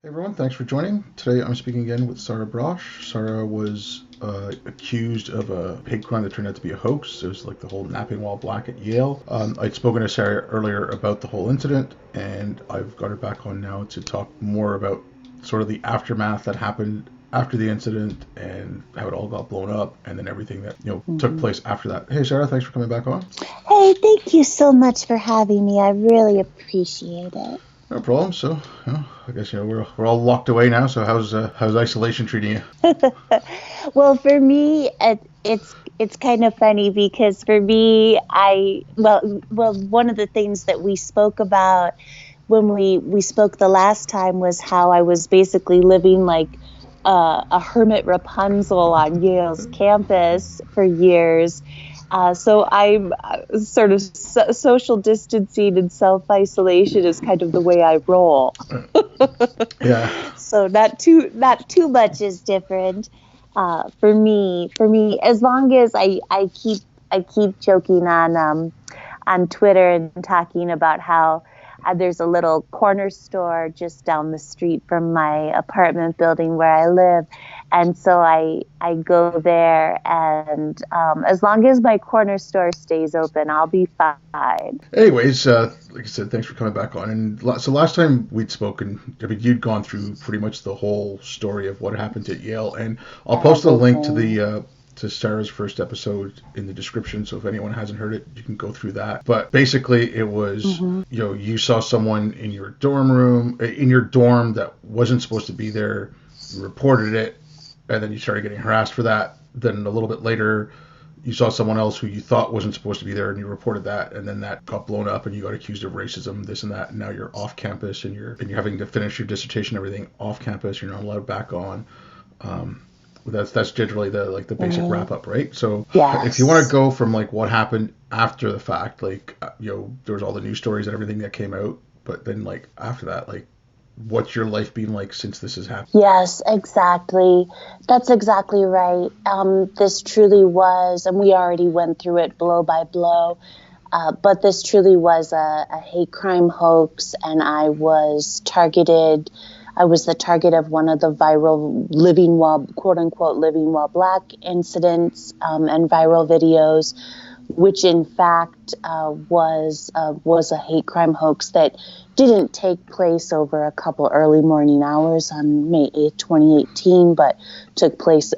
Hey everyone, thanks for joining. Today I'm speaking again with Sarah Braasch. Sarah was accused of a hate crime that turned out to be a hoax. It was like the whole napping while black at Yale. I'd spoken to Sarah earlier about the whole incident, and I've got her back on now to talk more about sort of the aftermath that happened after the incident and how it all got blown up, and then everything that took Mhm. place after that. Hey Sarah, thanks for coming back on. Hey, thank you so much for having me. I really appreciate it. No problem. So, I guess we're all locked away now. So how's isolation treating you? Well, for me, it's kind of funny because for me, one of the things that we spoke about when we spoke the last time was how I was basically living like a hermit Rapunzel on Yale's campus for years. So I'm sort of social distancing and self-isolation is kind of the way I roll. Yeah. So not too much is different for me as long as I keep joking on Twitter and talking about how there's a little corner store just down the street from my apartment building where I live. And so I go there, and as long as my corner store stays open, I'll be fine. Anyways, like I said, thanks for coming back on. And so last time we'd spoken, I mean, you'd gone through pretty much the whole story of what happened at Yale, and I'll post a link to Everything. the to Sarah's first episode in the description. So if anyone hasn't heard it, you can go through that. But basically, it was Hmm. you saw someone in your dorm room, in your dorm that wasn't supposed to be there. You reported it, and then you started getting harassed for that. Then a little bit later, you saw someone else who you thought wasn't supposed to be there and you reported that, and then that got blown up and you got accused of racism, this and that, and now you're off campus and you're having to finish your dissertation and everything off campus. You're not allowed back on. um, that's generally the basic Right. wrap up, right? So if you want to Yes. go from like what happened after the fact, like there was all the news stories and everything that came out, but then like after that, like what's your life been like since this has happened? Yes, exactly. That's exactly right. This truly was, and we already went through it blow by blow, but this truly was a hate crime hoax, and I was targeted. I was the target of one of the viral living while, quote unquote, living while black incidents and viral videos, which in fact was a hate crime hoax that didn't take place over a couple early morning hours on May 8th, 2018, but took place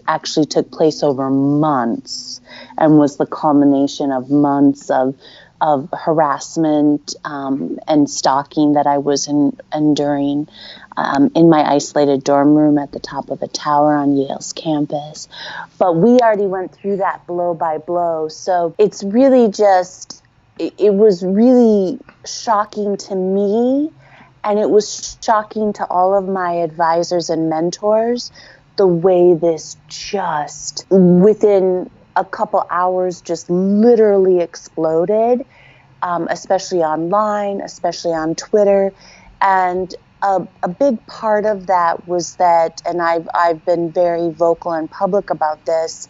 over months, and was the culmination of months of harassment and stalking that I was enduring in my isolated dorm room at the top of a tower on Yale's campus. But we already went through that blow by blow. So it's really just, it was really shocking to me. And it was shocking to all of my advisors and mentors the way this just within a couple hours just literally exploded, especially online, especially on Twitter. And a big part of that was that, and I've been very vocal and public about this,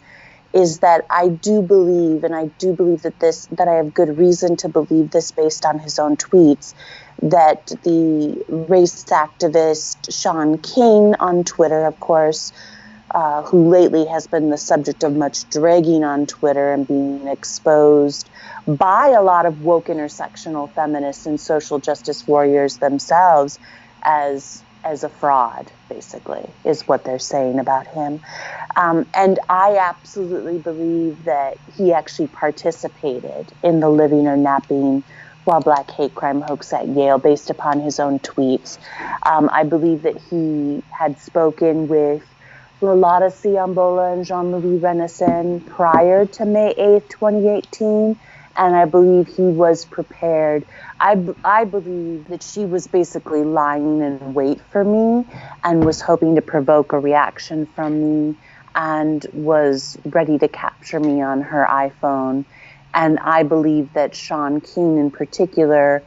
is that I do believe, and I do believe that I have good reason to believe this based on his own tweets, that the race activist Sean King on Twitter, of course, who lately has been the subject of much dragging on Twitter and being exposed by a lot of woke intersectional feminists and social justice warriors themselves as a fraud, basically, is what they're saying about him. And I absolutely believe that he actually participated in the living or napping while black hate crime hoax at Yale based upon his own tweets. I believe that he had spoken with Lolata Siambola and Jean-Louis Renaissance prior to May 8th, 2018, and I believe he was prepared. I believe that she was basically lying in wait for me and was hoping to provoke a reaction from me and was ready to capture me on her iPhone And I believe that Sean Keane in particular,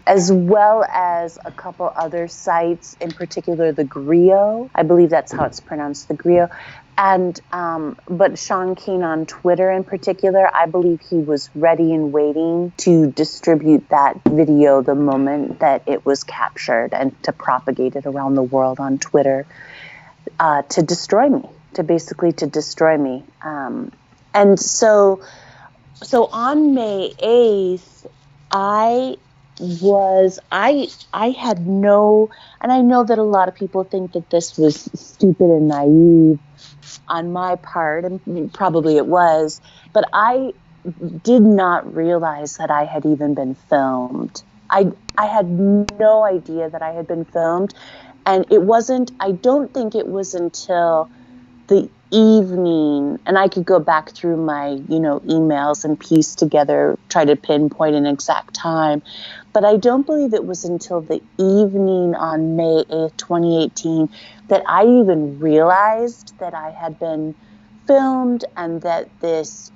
as well as a couple other sites, in particular the Grio, I believe that's how it's pronounced, the Grio. And but Sean Keane on Twitter in particular, I believe he was ready and waiting to distribute that video the moment that it was captured and to propagate it around the world on Twitter to destroy me, to destroy me. And so on May 8th, I had no, and I know that a lot of people think that this was stupid and naive on my part, and probably it was, but I did not realize that I had even been filmed. I had no idea that I had been filmed, and I don't think it was until the evening, and I could go back through my, emails and piece together, try to pinpoint an exact time, but I don't believe it was until the evening on May 8th, 2018, that I even realized that I had been filmed and that this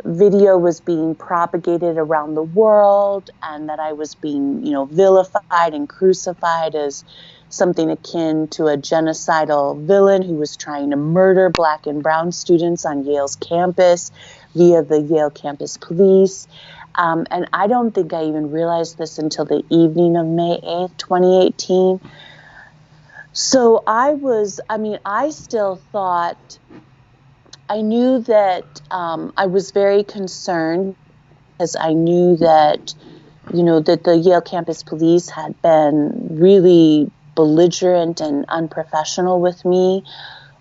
video was being propagated around the world and that I was being, vilified and crucified as something akin to a genocidal villain who was trying to murder Black and brown students on Yale's campus via the Yale campus police. And I don't think I even realized this until the evening of May 8th, 2018. So I still thought, I knew that I was very concerned because I knew that, that the Yale campus police had been really belligerent and unprofessional with me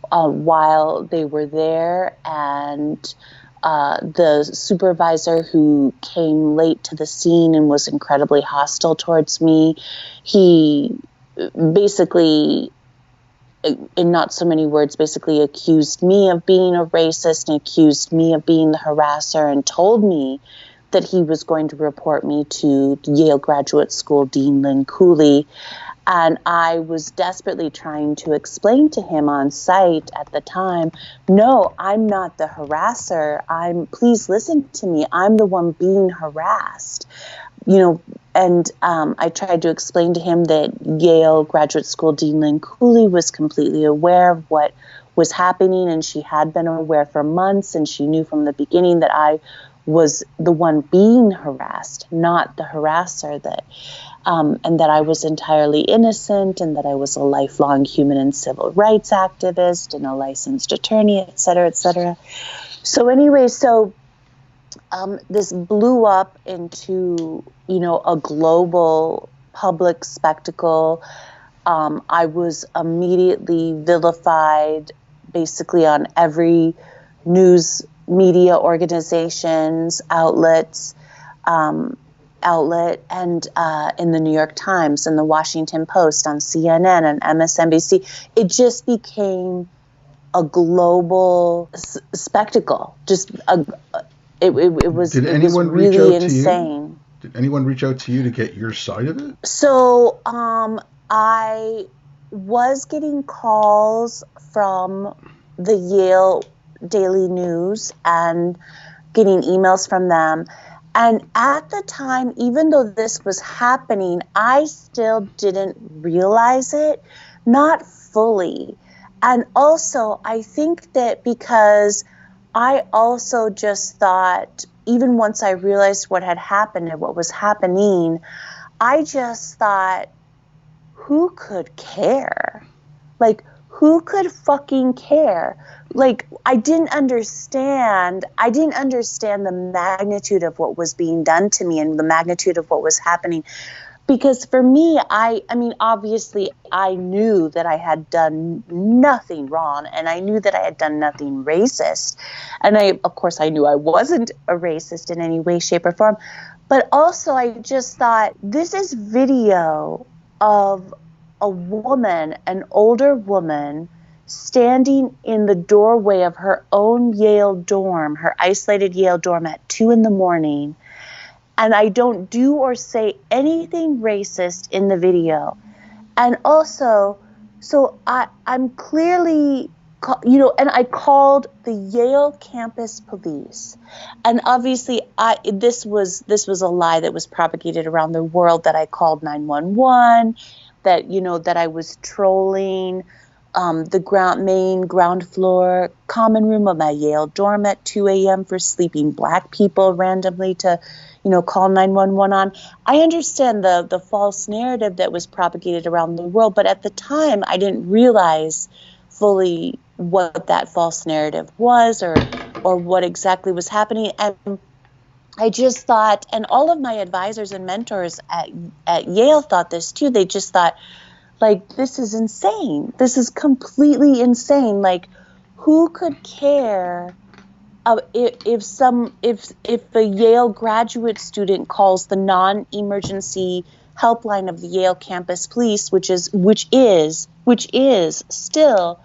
while they were there. And the supervisor who came late to the scene and was incredibly hostile towards me, he basically, in not so many words, basically accused me of being a racist and accused me of being the harasser and told me that he was going to report me to Yale Graduate School Dean Lynn Cooley. And I was desperately trying to explain to him on site at the time, no, I'm not the harasser. Please listen to me. I'm the one being harassed. And I tried to explain to him that Yale Graduate School Dean Lynn Cooley was completely aware of what was happening, and she had been aware for months, and she knew from the beginning that I was the one being harassed, not the harasser, and that I was entirely innocent, and that I was a lifelong human and civil rights activist and a licensed attorney, et cetera, et cetera. So anyway, this blew up into, a global public spectacle. I was immediately vilified basically on every news media organizations, outlet, and in the New York Times and the Washington Post, on CNN and MSNBC. It just became a global spectacle. It was really insane. Did anyone reach out to you to get your side of it? So I was getting calls from the Yale Daily News and getting emails from them. And at the time, even though this was happening, I still didn't realize it, not fully. And also, I think that because I also just thought, even once I realized what had happened and what was happening, I just thought, who could care? Like, who could fucking care? Like, I didn't understand the magnitude of what was being done to me and the magnitude of what was happening. Because for me, I mean, obviously, I knew that I had done nothing wrong, and I knew that I had done nothing racist. And of course, I knew I wasn't a racist in any way, shape, or form. But also, I just thought, this is video of a woman, an older woman, standing in the doorway of her own Yale dorm, her isolated Yale dorm at 2 a.m. And I don't do or say anything racist in the video. And also, so I'm clearly and I called the Yale campus police, and obviously this was a lie that was propagated around the world, that I called 911, that that I was trolling the main ground floor common room of my Yale dorm at 2 a.m. for sleeping Black people randomly to call 911 on. I understand the false narrative that was propagated around the world, but at the time I didn't realize fully what that false narrative was, or what exactly was happening. And I just thought, and all of my advisors and mentors at Yale thought this too. They just thought, like, this is insane. This is completely insane. Like, who could care if a Yale graduate student calls the non-emergency helpline of the Yale campus police, which is still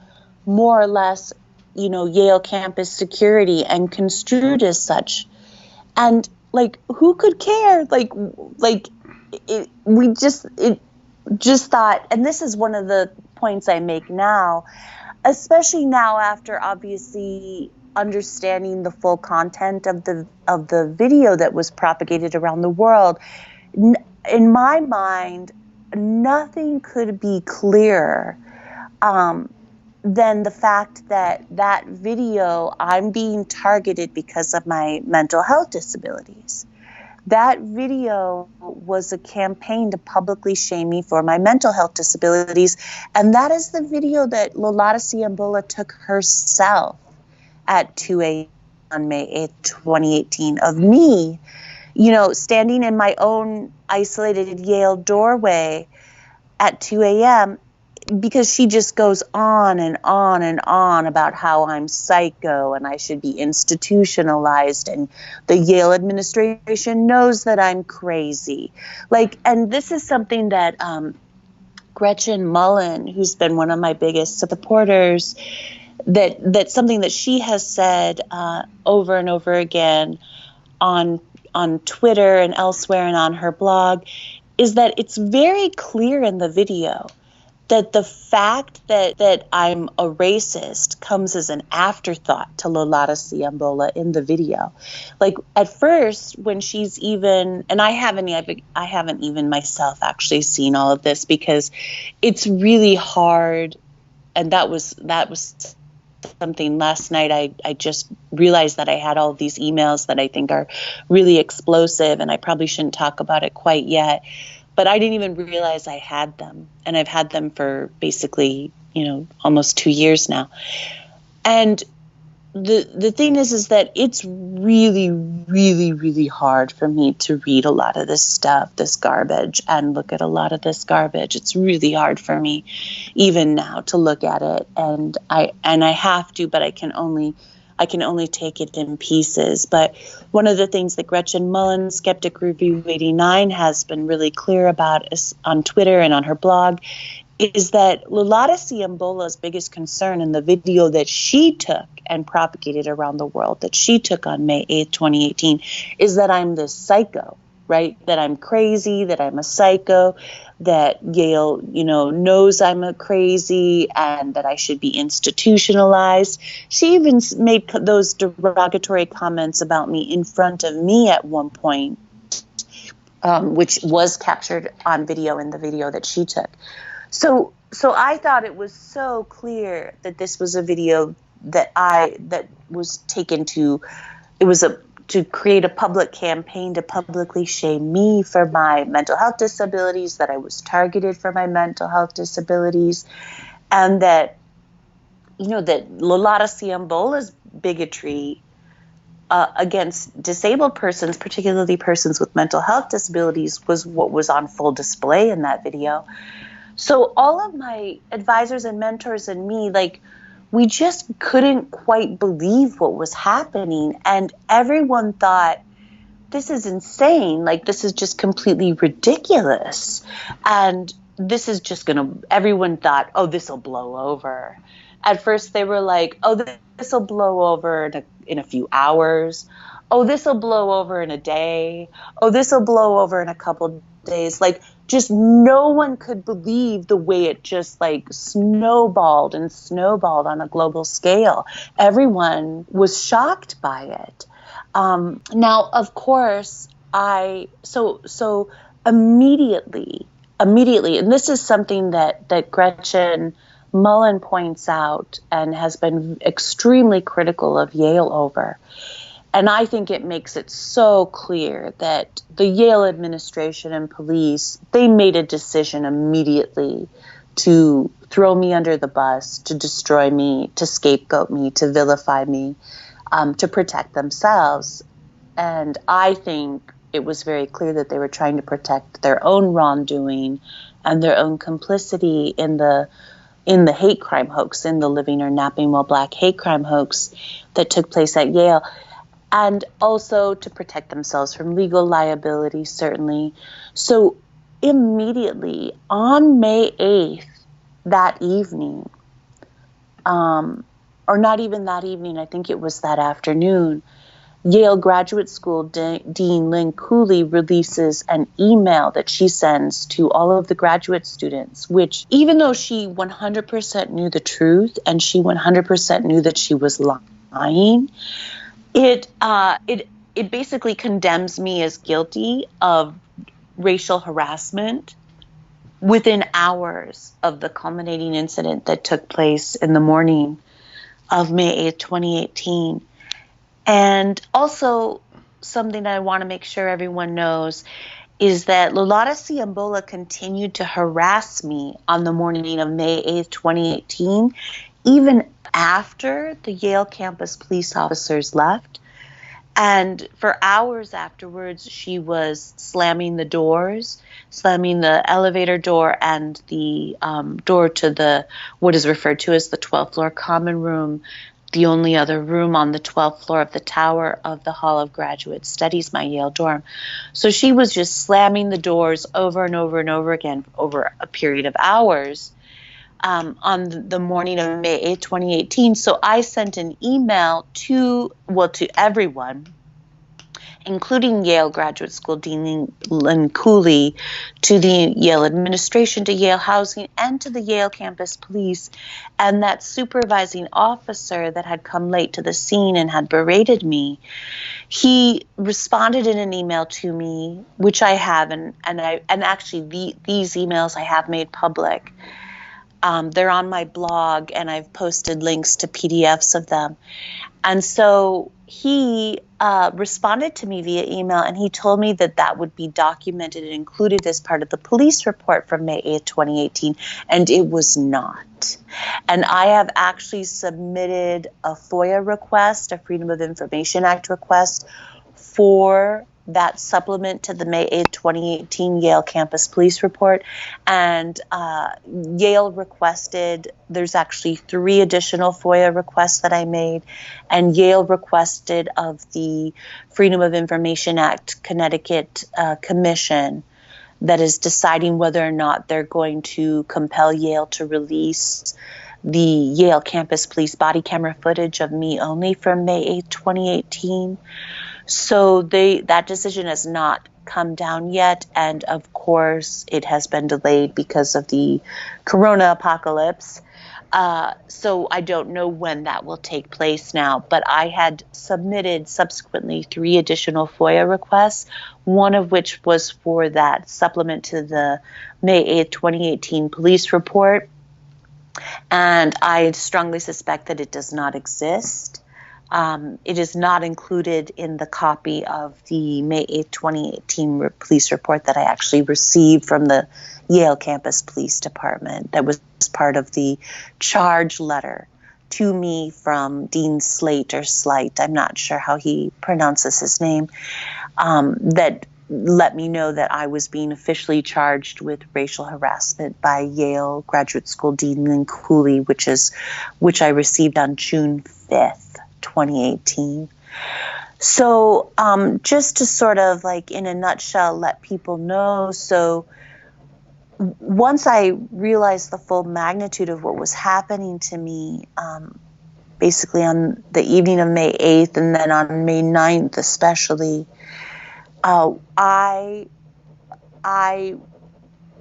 more or less, Yale campus security and construed as such. And like, who could care? We just thought, and this is one of the points I make now, especially now after obviously understanding the full content of the video that was propagated around the world. In my mind, nothing could be clearer than the fact that video, I'm being targeted because of my mental health disabilities. That video was a campaign to publicly shame me for my mental health disabilities. And that is the video that Lolata Ciambola took herself at 2 a.m. on May 8th, 2018, of me, standing in my own isolated Yale doorway at 2 a.m. because she just goes on and on and on about how I'm psycho and I should be institutionalized, and the Yale administration knows that I'm crazy. And this is something that Gretchen Mullen, who's been one of my biggest supporters, that's something that she has said over and over again on Twitter and elsewhere and on her blog, is that it's very clear in the video that the fact that I'm a racist comes as an afterthought to Lolata Ciambola in the video. Like, at first, when she's even, and I haven't even myself actually seen all of this, because it's really hard. And that was something last night. I just realized that I had all of these emails that I think are really explosive, and I probably shouldn't talk about it quite yet. But I didn't even realize I had them. And I've had them for basically, almost 2 years now. And the thing is that it's really, really, really hard for me to read a lot of this stuff, this garbage, and look at a lot of this garbage. It's really hard for me even now to look at it. And I have to, but I can only take it in pieces. But one of the things that Gretchen Mullen, Skeptic Review 89, has been really clear about is on Twitter and on her blog, is that Lolata Ciambola's biggest concern in the video that she took and propagated around the world, that she took on May 8th, 2018, is that I'm this psycho, right? That I'm crazy, that I'm a psycho, that Yale, knows I'm a crazy, and that I should be institutionalized. She even made those derogatory comments about me in front of me at one point, which was captured on video in the video that she took. So I thought it was so clear that this was a video that was taken to create a public campaign to publicly shame me for my mental health disabilities, that I was targeted for my mental health disabilities, and that, that Lolata Ciambola's bigotry against disabled persons, particularly persons with mental health disabilities, was what was on full display in that video. So all of my advisors and mentors and me, we just couldn't quite believe what was happening. And everyone thought, this is insane. This is just completely ridiculous. And this is just everyone thought, oh, this will blow over. At first they were like, oh, this will blow over in a few hours. Oh, this will blow over in a day. Oh, this will blow over in a couple days. just no one could believe the way it just like snowballed and snowballed on a global scale. Everyone was shocked by it. Now, of course, so immediately, and this is something that Gretchen Mullen points out and has been extremely critical of Yale over. And I think it makes it so clear that the Yale administration and police, they made a decision immediately to throw me under the bus, to destroy me, to scapegoat me, to vilify me, to protect themselves. And I think it was very clear that they were trying to protect their own wrongdoing and their own complicity in the hate crime hoax, in the Living or Napping While Black hate crime hoax that took place at Yale. And also to protect themselves from legal liability, certainly. So immediately on May 8th, that evening, or not even that evening, I think it was that afternoon, Yale Graduate School Dean Lynn Cooley releases an email that she sends to all of the graduate students, which even though she 100% knew the truth and she 100% knew that she was lying, it basically condemns me as guilty of racial harassment within hours of the culminating incident that took place in the morning of May 8th, 2018. And also something I want to make sure everyone knows is that Lolata Siambola continued to harass me on the morning of May 8th, 2018, even after the Yale campus police officers left. And for hours afterwards, she was slamming the doors, slamming the elevator door and the door to what is referred to as the 12th floor common room, the only other room on the 12th floor of the tower of the Hall of Graduate Studies, my Yale dorm. So she was just slamming the doors over and over and over again over a period of hours on the morning of May 8, 2018. So I sent an email to everyone, including Yale Graduate School Dean Lynn Cooley, to the Yale administration, to Yale Housing, and to the Yale campus police. And that supervising officer that had come late to the scene and had berated me, he responded in an email to me, which I have, and actually these emails I have made public. They're on my blog, and I've posted links to PDFs of them. And so he responded to me via email, and he told me that would be documented and included as part of the police report from May 8th, 2018, and it was not. And I have actually submitted a FOIA request, a Freedom of Information Act request, for that supplement to the May 8th, 2018 Yale campus police report. And Yale requested, there's actually 3 additional FOIA requests that I made, and Yale requested of the Freedom of Information Act Connecticut Commission that is deciding whether or not they're going to compel Yale to release the Yale campus police body camera footage of me only from May 8th, 2018. So that decision has not come down yet, and of course it has been delayed because of the corona apocalypse. So I don't know when that will take place now, but I had submitted subsequently 3 additional FOIA requests, one of which was for that supplement to the May 8th, 2018 police report. And I strongly suspect that it does not exist. It is not included in the copy of the May 8th, 2018 police report that I actually received from the Yale campus police department. That was part of the charge letter to me from Dean Slate or Slight, I'm not sure how he pronounces his name, that let me know that I was being officially charged with racial harassment by Yale Graduate School Dean Lynn Cooley, which I received on June 5th. 2018. So just to sort of like in a nutshell let people know, so once I realized the full magnitude of what was happening to me, basically on the evening of May 8th and then on May 9th especially, I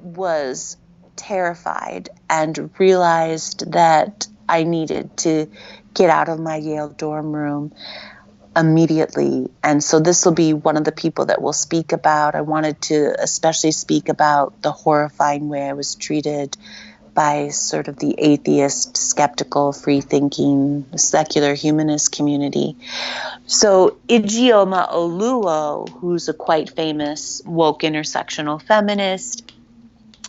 was terrified and realized that I needed to get out of my Yale dorm room immediately. And so this will be one of the people that we'll speak about. I wanted to especially speak about the horrifying way I was treated by sort of the atheist, skeptical, free-thinking, secular humanist community. So Ijeoma Oluo, who's a quite famous woke intersectional feminist,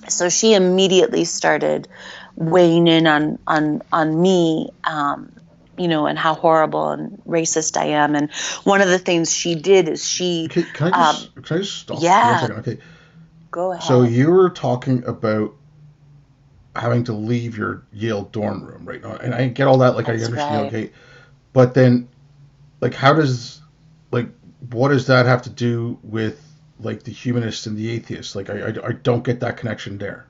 so she immediately started weighing in on me, and how horrible and racist I am. And one of the things she did is she... Okay, can I just stop for 1 second? Okay. Go ahead. So you were talking about having to leave your Yale dorm room right now, and I get all that. Like, I understand. Right. Okay, but then, like, what does that have to do with like the humanists and the atheists? Like, I don't get that connection there.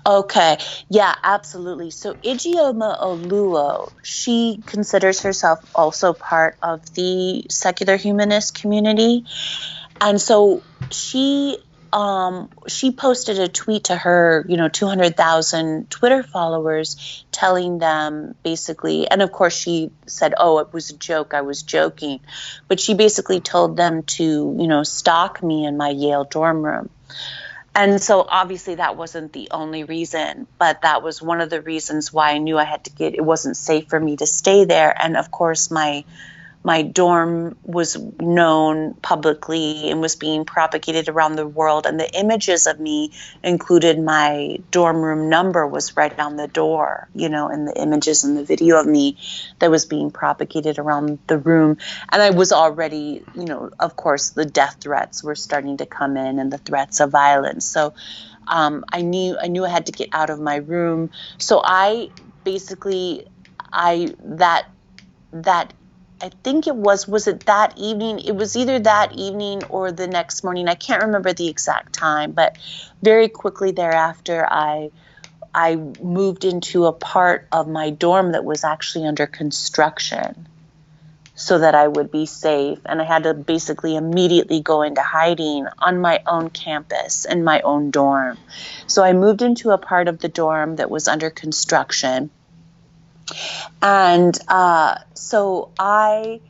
Okay. Yeah, absolutely. So Ijeoma Oluo, she considers herself also part of the secular humanist community. And so she posted a tweet to her, 200,000 Twitter followers, telling them basically, and of course she said, "Oh, it was a joke. I was joking." But she basically told them to, stalk me in my Yale dorm room. And so obviously that wasn't the only reason, but that was one of the reasons why I knew it wasn't safe for me to stay there. And of course my dorm was known publicly and was being propagated around the world. And the images of me included my dorm room number was right on the door, and the images and the video of me that was being propagated around the room. And I was already, of course, the death threats were starting to come in and the threats of violence. So I knew I had to get out of my room. So I think was it that evening? It was either that evening or the next morning. I can't remember the exact time, but very quickly thereafter, I moved into a part of my dorm that was actually under construction so that I would be safe. And I had to basically immediately go into hiding on my own campus in my own dorm. So I moved into a part of the dorm that was under construction. And so I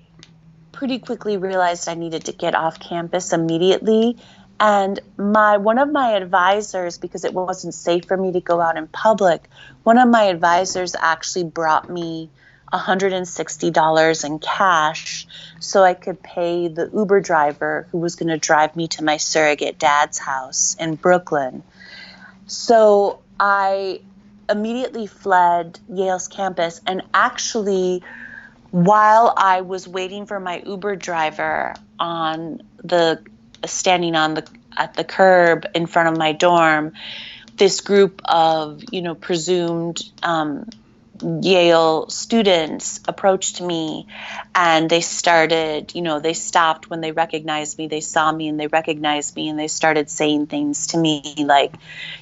pretty quickly realized I needed to get off campus immediately. And one of my advisors, because it wasn't safe for me to go out in public, one of my advisors actually brought me $160 in cash so I could pay the Uber driver who was going to drive me to my surrogate dad's house in Brooklyn. So I immediately fled Yale's campus, and actually while I was waiting for my Uber driver standing at the curb in front of my dorm, this group of presumed Yale students approached me, and they started, they stopped when they recognized me. They saw me and they recognized me, and they started saying things to me like,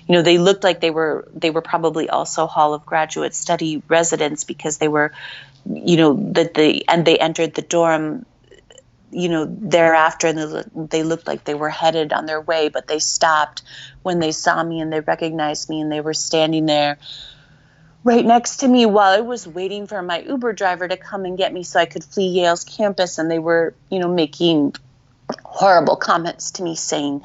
they looked like they were probably also Hall of Graduate Study residents, because they were, and they entered the dorm, thereafter, and they looked like they were headed on their way, but they stopped when they saw me and they recognized me, and they were standing there right next to me while I was waiting for my Uber driver to come and get me so I could flee Yale's campus. And they were, making horrible comments to me saying,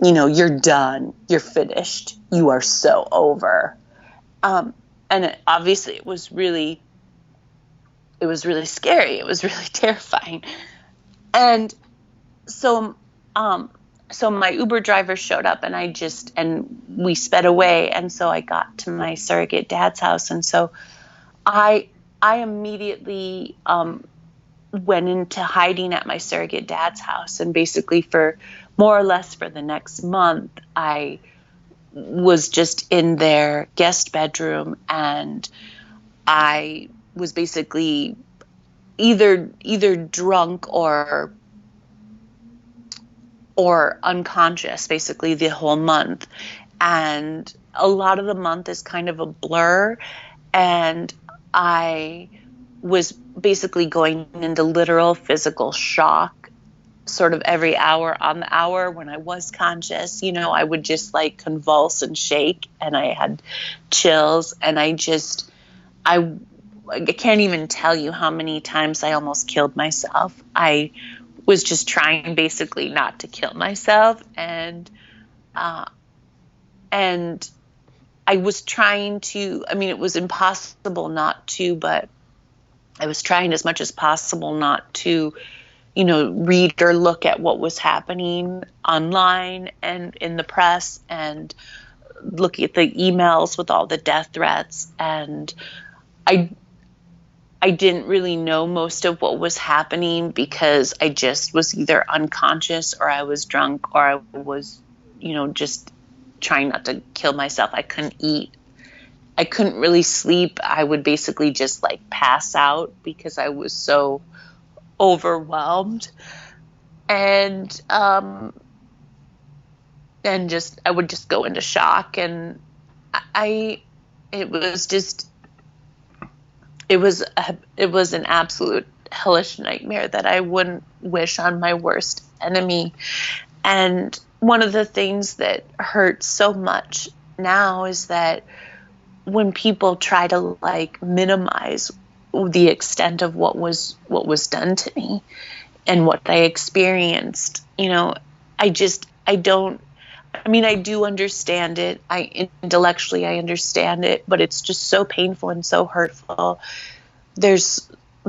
"You're done, you're finished, you are so over." And obviously it was really scary. It was really terrifying. And so my Uber driver showed up, and we sped away. And so I got to my surrogate dad's house. And so I immediately went into hiding at my surrogate dad's house. And basically for more or less for the next month, I was just in their guest bedroom, and I was basically either drunk or unconscious basically the whole month. And a lot of the month is kind of a blur, and I was basically going into literal physical shock sort of every hour on the hour when I was conscious, I would just like convulse and shake, and I had chills, and I can't even tell you how many times I almost killed myself. I was just trying basically not to kill myself, uh, and I was trying to. I mean, it was impossible not to, but I was trying as much as possible not to, read or look at what was happening online and in the press, and look at the emails with all the death threats. And I I didn't really know most of what was happening because I just was either unconscious, or I was drunk, or I was, just trying not to kill myself. I couldn't eat. I couldn't really sleep. I would basically just like pass out because I was so overwhelmed. And just I would just go into shock. And I it was just it was an absolute hellish nightmare that I wouldn't wish on my worst enemy. And one of the things that hurts so much now is that when people try to like minimize the extent of what was done to me and what I experienced, I do understand it. Intellectually I understand it, but it's just so painful and so hurtful. There's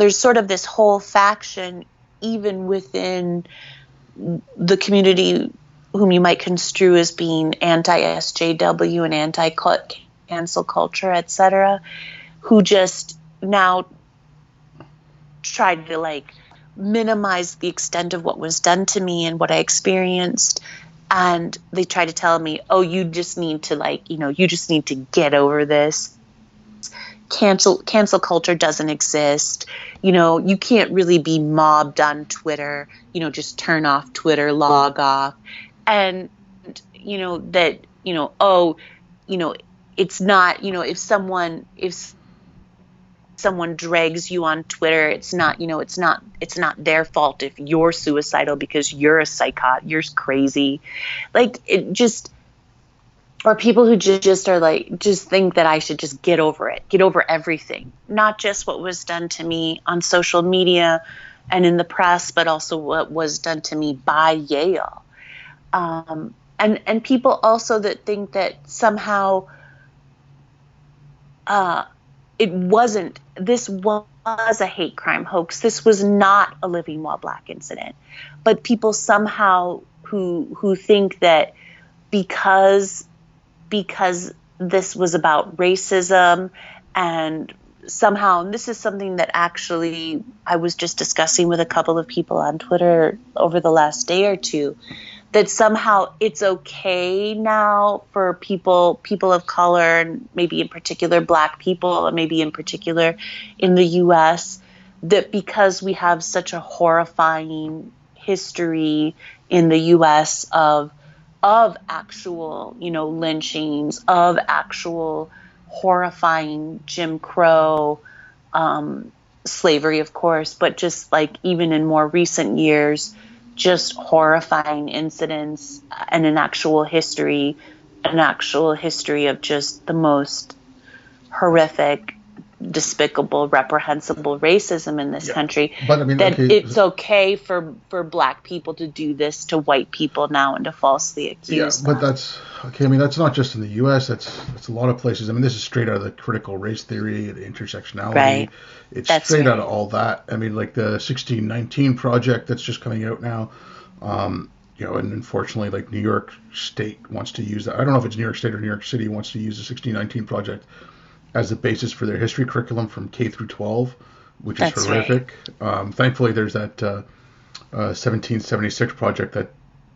sort of this whole faction, even within the community, whom you might construe as being anti-SJW and anti-cancel culture, etc., who just now try to like minimize the extent of what was done to me and what I experienced. And they try to tell me, oh, you just need to you just need to get over this. Cancel culture doesn't exist. You can't really be mobbed on Twitter. Just turn off Twitter, log off. And, that, it's not, if someone drags you on Twitter, it's not their fault if you're suicidal because you're a psychotic, you're crazy. Like, it just, or people who just are like, just think that I should just get over it, get over everything, not just what was done to me on social media and in the press, but also what was done to me by Yale. And people also that think that somehow, this was a hate crime hoax. This was not a Living While Black incident. But people somehow who think that because this was about racism, and somehow, and this is something that actually I was just discussing with a couple of people on Twitter over the last day or two, that somehow it's okay now for people of color, and maybe in particular Black people, and maybe in particular in the U.S., that because we have such a horrifying history in the U.S. of actual, lynchings, of actual horrifying Jim Crow, slavery, of course, but just like even in more recent years, just horrifying incidents, and an actual history of just the most horrific, despicable, reprehensible racism in this country. But I mean, that it's okay for Black people to do this to white people now and to falsely accuse them. But that's okay. I mean, that's not just in the U.S. That's a lot of places. I mean, this is straight out of the critical race theory, the intersectionality. Right. It's straight out of all that. I mean, like the 1619 project that's just coming out now. And unfortunately, like New York State wants to use that. I don't know if it's New York State or New York City wants to use the 1619 project as the basis for their history curriculum from K through 12, which is horrific. Right. Thankfully, there's that 1776 project that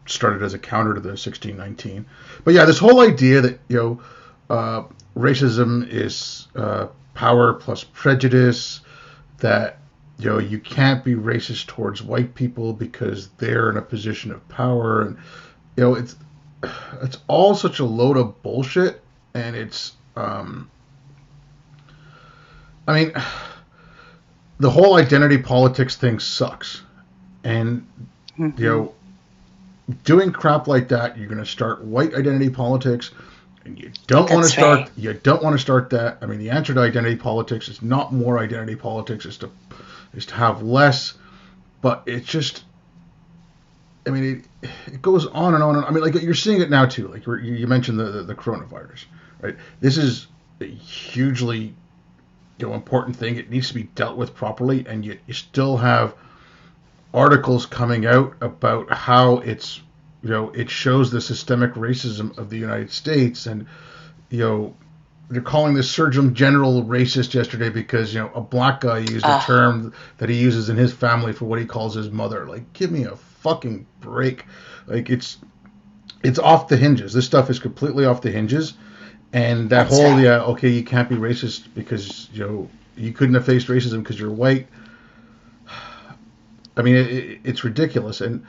started as a counter to the 1619. But yeah, this whole idea that racism is power plus prejudice, that you can't be racist towards white people because they're in a position of power, and it's all such a load of bullshit. And it's I mean, the whole identity politics thing sucks. And You know, doing crap like that, you're going to start white identity politics, and you don't want to start. Right. You don't want to start that. I mean, the answer to identity politics is not more identity politics. Is to have less. But it's just. I mean, it goes on and on and on. I mean, like you're seeing it now too. Like you mentioned the coronavirus, right? This is a hugely, important thing. It needs to be dealt with properly, and you still have articles coming out about how it's, it shows the systemic racism of the United States, and they're calling the Surgeon General racist yesterday because a black guy used a term that he uses in his family for what he calls his mother. Like, give me a fucking break. Like, it's off the hinges. This stuff is completely off the hinges, and that whole right. You can't be racist because you couldn't have faced racism because you're white. I mean, it's ridiculous. And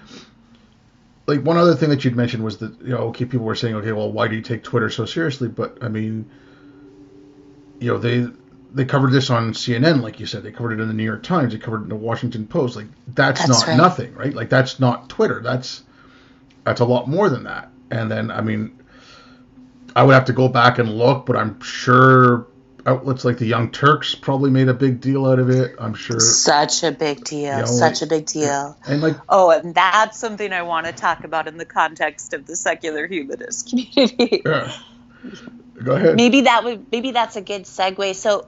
like one other thing that you'd mentioned was that people were saying, okay, well, why do you take Twitter so seriously? But I mean, they covered this on CNN, like you said. They covered it in the New York Times. They covered it in the Washington Post. Like that's not right. Nothing, right? Like that's not Twitter. That's a lot more than that. And then I mean, I would have to go back and look, but I'm sure outlets like the Young Turks probably made a big deal out of it. I'm sure. Such a big deal. Such a big deal. And and that's something I want to talk about in the context of the secular humanist community. Yeah. Go ahead. Maybe that's a good segue. So,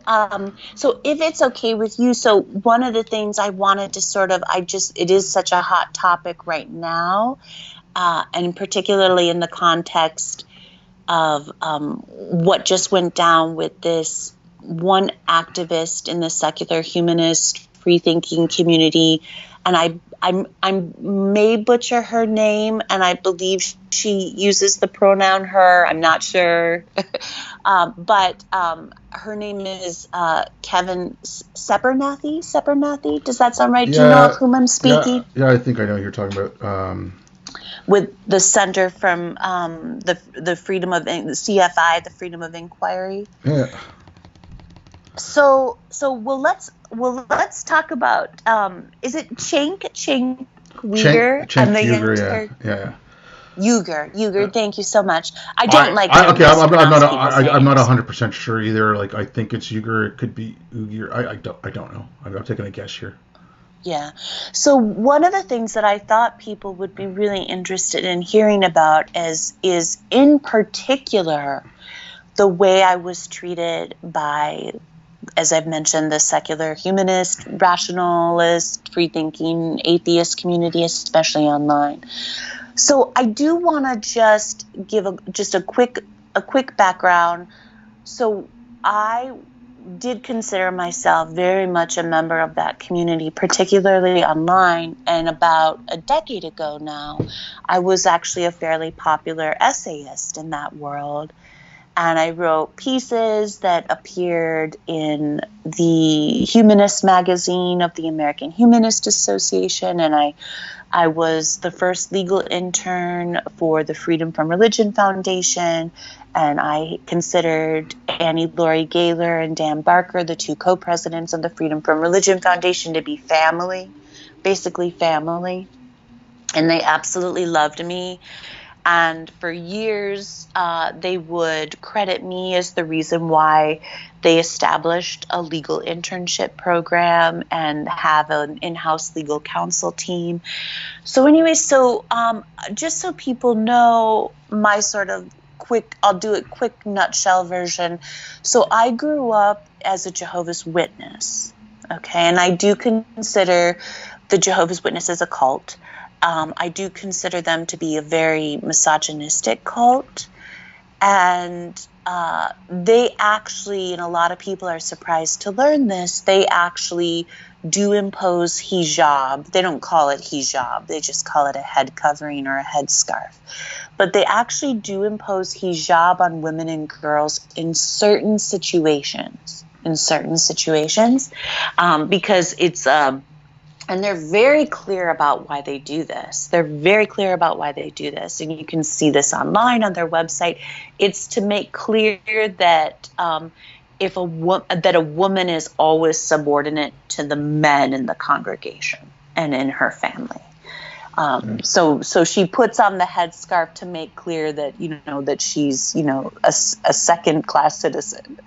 so if it's okay with you, so one of the things I wanted to it is such a hot topic right now, and particularly in the context of what just went down with this one activist in the secular humanist free-thinking community, and I may butcher her name, and I believe she uses the pronoun her. I'm not sure, but her name is Kevin Sepernathi. Does that sound right? Yeah, do you know of whom I'm speaking? Yeah, I think I know who you're talking about. With the Center from the Freedom of the CFI, the Freedom of Inquiry. Yeah. So let's talk about is it Cenk Uygur? Cenk Uygur, yeah. Uygur. Thank you so much. I don't like. I'm not 100% sure either. Like I think it's Uygur. It could be Uygur. I don't know. I'm taking a guess here. Yeah. So one of the things that I thought people would be really interested in hearing about is in particular the way I was treated by, as I've mentioned, the secular humanist, rationalist, free-thinking, atheist community, especially online. So I do want to just give a quick background. So I did consider myself very much a member of that community, particularly online. And about a decade ago now, I was actually a fairly popular essayist in that world. And I wrote pieces that appeared in the Humanist magazine of the American Humanist Association. And I was the first legal intern for the Freedom from Religion Foundation. And I considered Annie Laurie Gaylor and Dan Barker, the two co-presidents of the Freedom from Religion Foundation, to be family, basically family. And they absolutely loved me. And for years, they would credit me as the reason why they established a legal internship program and have an in-house legal counsel team. So anyway, just so people know my sort of I'll do a quick nutshell version. So I grew up as a Jehovah's Witness, okay? And I do consider the Jehovah's Witnesses a cult. I do consider them to be a very misogynistic cult. And they actually, and a lot of people are surprised to learn this, they actually do impose hijab. They don't call it hijab. They just call it a head covering or a headscarf. But they actually do impose hijab on women and girls in certain situations, because it's, and they're very clear about why they do this. And you can see this online on their website. It's to make clear that that a woman is always subordinate to the men in the congregation and in her family. So she puts on the headscarf to make clear that, that she's, a second class citizen.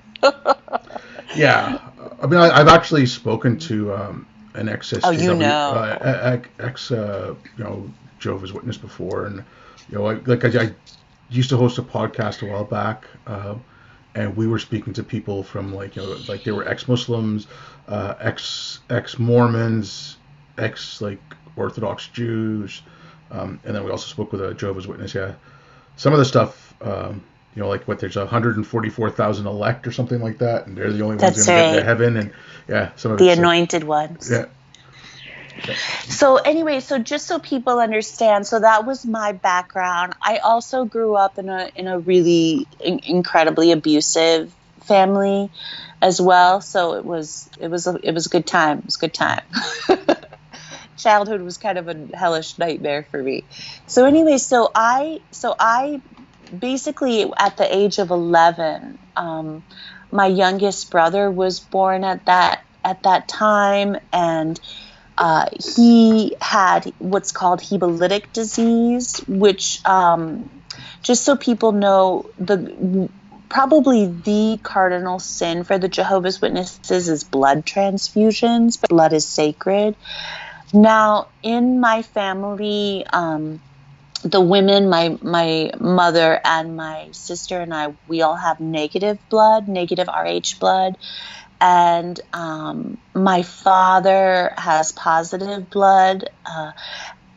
Yeah. I mean, I've actually spoken to an ex-SJW, Jehovah's Witness before, and I used to host a podcast a while back, and we were speaking to people from like they were ex-Muslims, ex-Mormons, Orthodox Jews, and then we also spoke with a Jehovah's Witness. Yeah, some of the stuff, there's 144,000 elect or something like that, and they're the only ones going to get to heaven, and some of the anointed ones. Yeah. So anyway, so just so people understand, so that was my background. I also grew up in a really incredibly abusive family as well. So it was a good time. It was a good time. Childhood was kind of a hellish nightmare for me. So anyway, so I basically at the age of 11, my youngest brother was born at that time, and he had what's called hemolytic disease, which, just so people know, probably the cardinal sin for the Jehovah's Witnesses is blood transfusions. Blood is sacred. Now, in my family, the women, my mother and my sister and I, we all have negative RH blood. And my father has positive blood.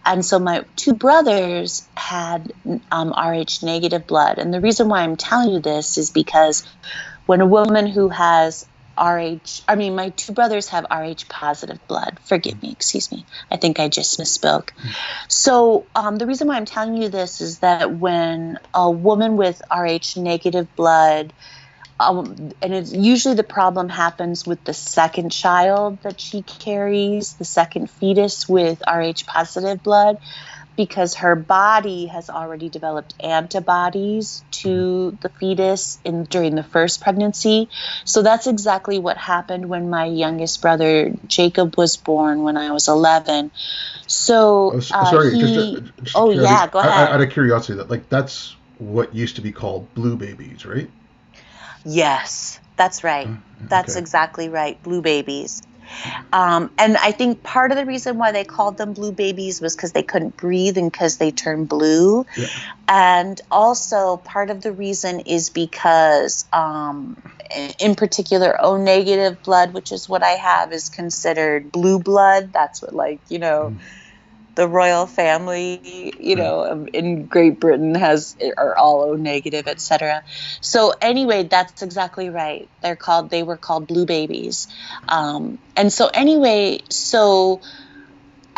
And so my two brothers had RH negative blood. And the reason why I'm telling you this is because when a woman who has my two brothers have RH positive blood. Forgive me, excuse me. I think I just misspoke. So the reason why I'm telling you this is that when a woman with RH negative blood, and it's usually the problem happens with the second child that she carries, the second fetus with RH positive blood, because her body has already developed antibodies to the fetus during the first pregnancy. So that's exactly what happened when my youngest brother Jacob was born when I was 11. So sorry, go ahead. Out of curiosity, that's what used to be called blue babies, right? Yes, that's right. That's exactly right. Blue babies. And I think part of the reason why they called them blue babies was because they couldn't breathe and because they turned blue. Yeah. And also part of the reason is because, in particular, O negative blood, which is what I have, is considered blue blood. That's what, the royal family, in Great Britain are all O negative, etc. So anyway, that's exactly right. They were called blue babies. And so anyway,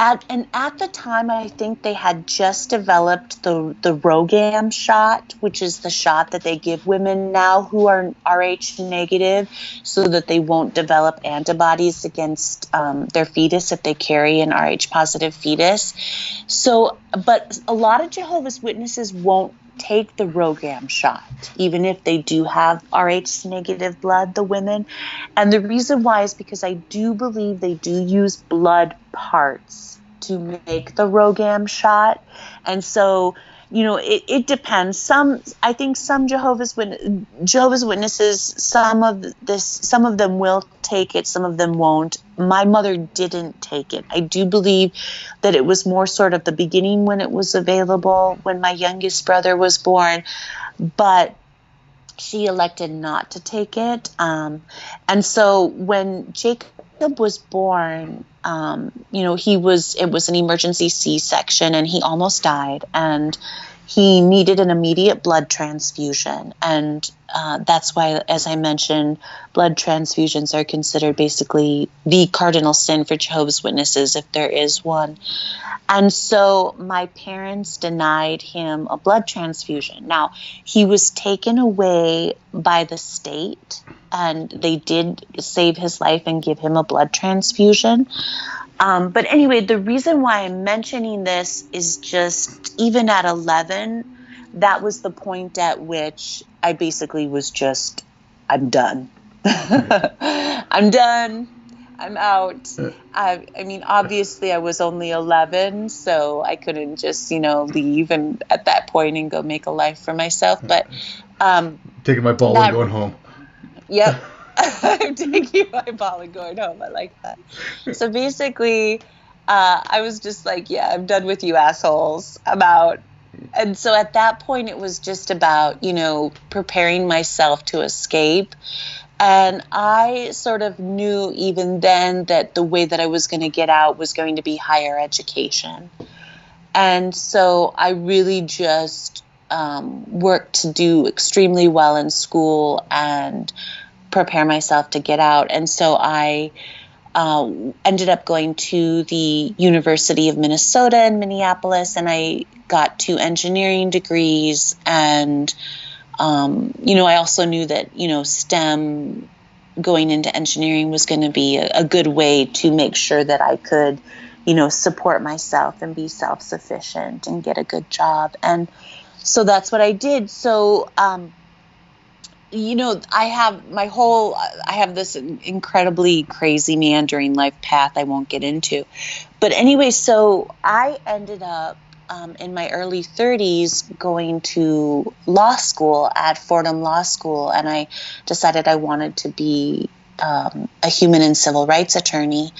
at the time, I think they had just developed the Rogam shot, which is the shot that they give women now who are RH negative, so that they won't develop antibodies against their fetus if they carry an RH positive fetus. So, but a lot of Jehovah's Witnesses won't take the Rogam shot, even if they do have RH negative blood, the women. And the reason why is because I do believe they do use blood parts to make the Rogam shot. And so, it depends. I think some Jehovah's Witnesses, some of them will take it, some of them won't. My mother didn't take it. I do believe that it was more sort of the beginning when it was available, when my youngest brother was born, but she elected not to take it. And so when Jacob was born, it was an emergency C-section and he almost died, and he needed an immediate blood transfusion. And that's why, as I mentioned, blood transfusions are considered basically the cardinal sin for Jehovah's Witnesses, if there is one. And so my parents denied him a blood transfusion. Now, he was taken away by the state, and they did save his life and give him a blood transfusion. But anyway, the reason why I'm mentioning this is just, even at 11, that was the point at which I basically was just, I'm done. I'm done. I'm out. Uh, I mean, obviously I was only 11, so I couldn't just, leave and at that point and go make a life for myself. But Taking my ball and that, going home. yep, I'm taking my ball and going home. I like that. So basically, I was just like, yeah, I'm done with you assholes. I'm out. And so at that point, it was just about, preparing myself to escape. And I sort of knew even then that the way that I was going to get out was going to be higher education. And so I really just worked to do extremely well in school and prepare myself to get out. And so I ended up going to the University of Minnesota in Minneapolis, and I got 2 engineering degrees. And I also knew that, STEM, going into engineering, was going to be a good way to make sure that I could, support myself and be self-sufficient and get a good job. And so that's what I did. So, I have this incredibly crazy meandering life path I won't get into. But anyway, so I ended up in my early 30s going to law school at Fordham Law School, and I decided I wanted to be a human and civil rights attorney.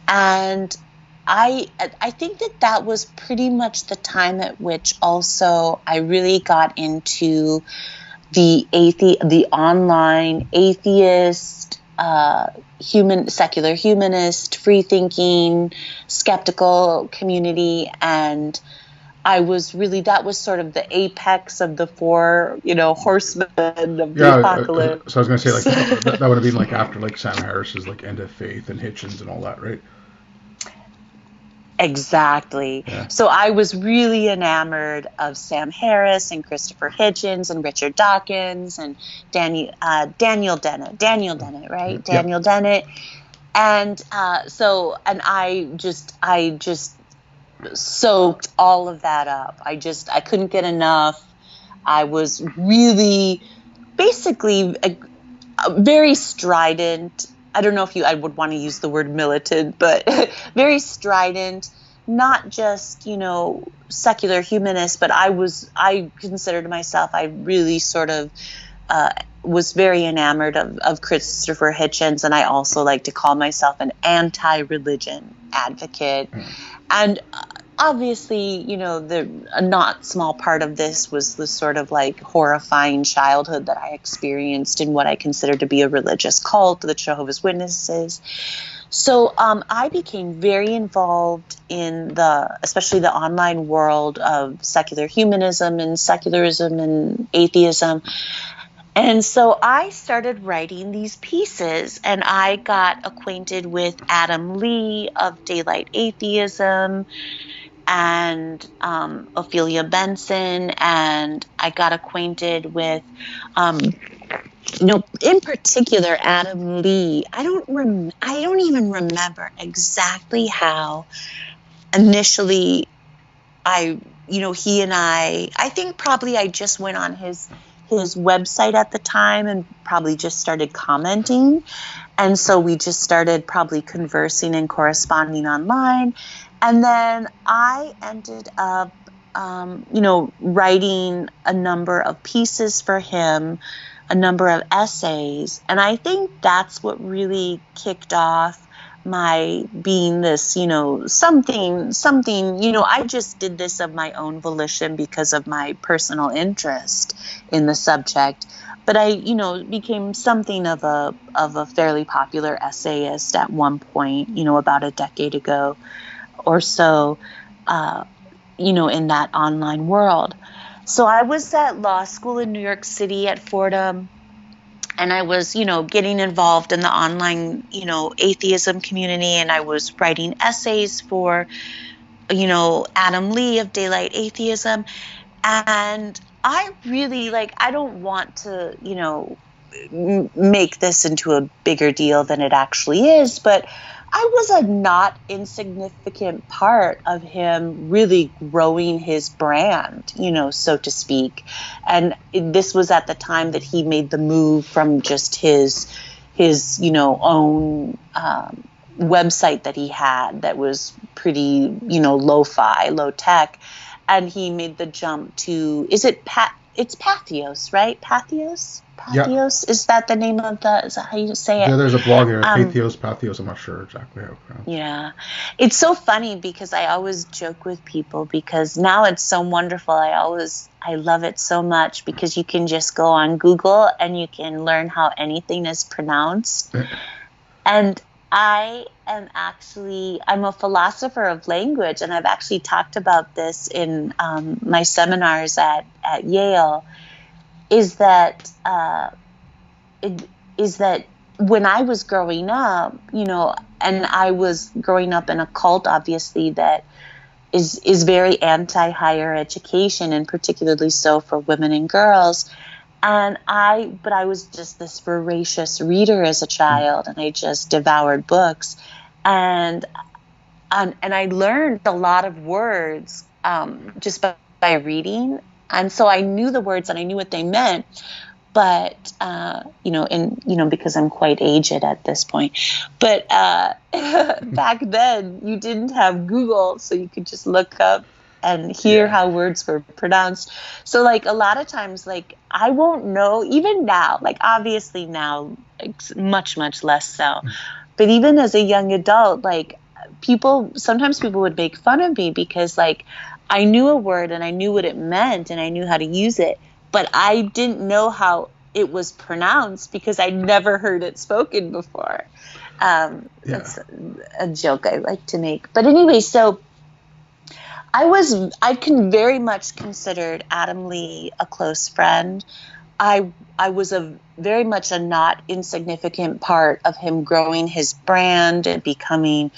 And I think that was pretty much the time at which also I really got into the online atheist, secular humanist, free thinking, skeptical community. And that was sort of the apex of the 4, horsemen of the apocalypse. So I was going to say, like, that would have been like after like Sam Harris's like End of Faith and Hitchens and all that, right? Exactly. Yeah. So I was really enamored of Sam Harris and Christopher Hitchens and Richard Dawkins and Daniel Dennett, right? Yep. Daniel Dennett. And I just soaked all of that up. I couldn't get enough. I was really basically very strident. I don't know if I would want to use the word militant, but very strident, not just, secular humanist, but I considered myself, I really sort of was very enamored of Christopher Hitchens. And I also like to call myself an anti-religion advocate. And obviously, a not small part of this was the sort of like horrifying childhood that I experienced in what I consider to be a religious cult, the Jehovah's Witnesses. So I became very involved in especially the online world of secular humanism and secularism and atheism. And so I started writing these pieces, and I got acquainted with Adam Lee of Daylight Atheism and Ophelia Benson, and I got acquainted with, in particular, Adam Lee. I don't even remember exactly how initially he and I think probably I just went on his website at the time and probably just started commenting. And so we just started probably conversing and corresponding online. And then I ended up, writing a number of pieces for him, a number of essays. And I think that's what really kicked off my being this, something, I just did this of my own volition because of my personal interest in the subject. But I, became something of a fairly popular essayist at one point, about a decade ago or so, in that online world. So I was at law school in New York City at Fordham, and I was, getting involved in the online, atheism community, and I was writing essays for, Adam Lee of Daylight Atheism. And I really, I don't want to, make this into a bigger deal than it actually is, but I was a not insignificant part of him really growing his brand, so to speak. And this was at the time that he made the move from just his own website that he had that was pretty, lo-fi, low tech. And he made the jump to, it's Pathos, right? Pathos? Yeah. Pathos? Is that the name of is that how you say it? Yeah, there's a blog there, Pathos. I'm not sure exactly how it's pronounced. Yeah. It's so funny because I always joke with people because now it's so wonderful. I love it so much because you can just go on Google and you can learn how anything is pronounced. And I'm a philosopher of language, and I've actually talked about this in my seminars at Yale, is that when I was growing up, and I was growing up in a cult, obviously, that is very anti-higher education, and particularly so for women and girls. But I was just this voracious reader as a child, and I just devoured books, and I learned a lot of words just by reading, and so I knew the words and I knew what they meant. But because I'm quite aged at this point, but back then you didn't have Google, so you could just look up and hear how words were pronounced. So like a lot of times, like I won't know even now, like obviously now, like, much, much less so. But even as a young adult, like sometimes people would make fun of me because like I knew a word and I knew what it meant and I knew how to use it, but I didn't know how it was pronounced because I'd never heard it spoken before. That's a joke I like to make. But anyway, so I can very much considered Adam Lee a close friend. I was very much a not insignificant part of him growing his brand and becoming,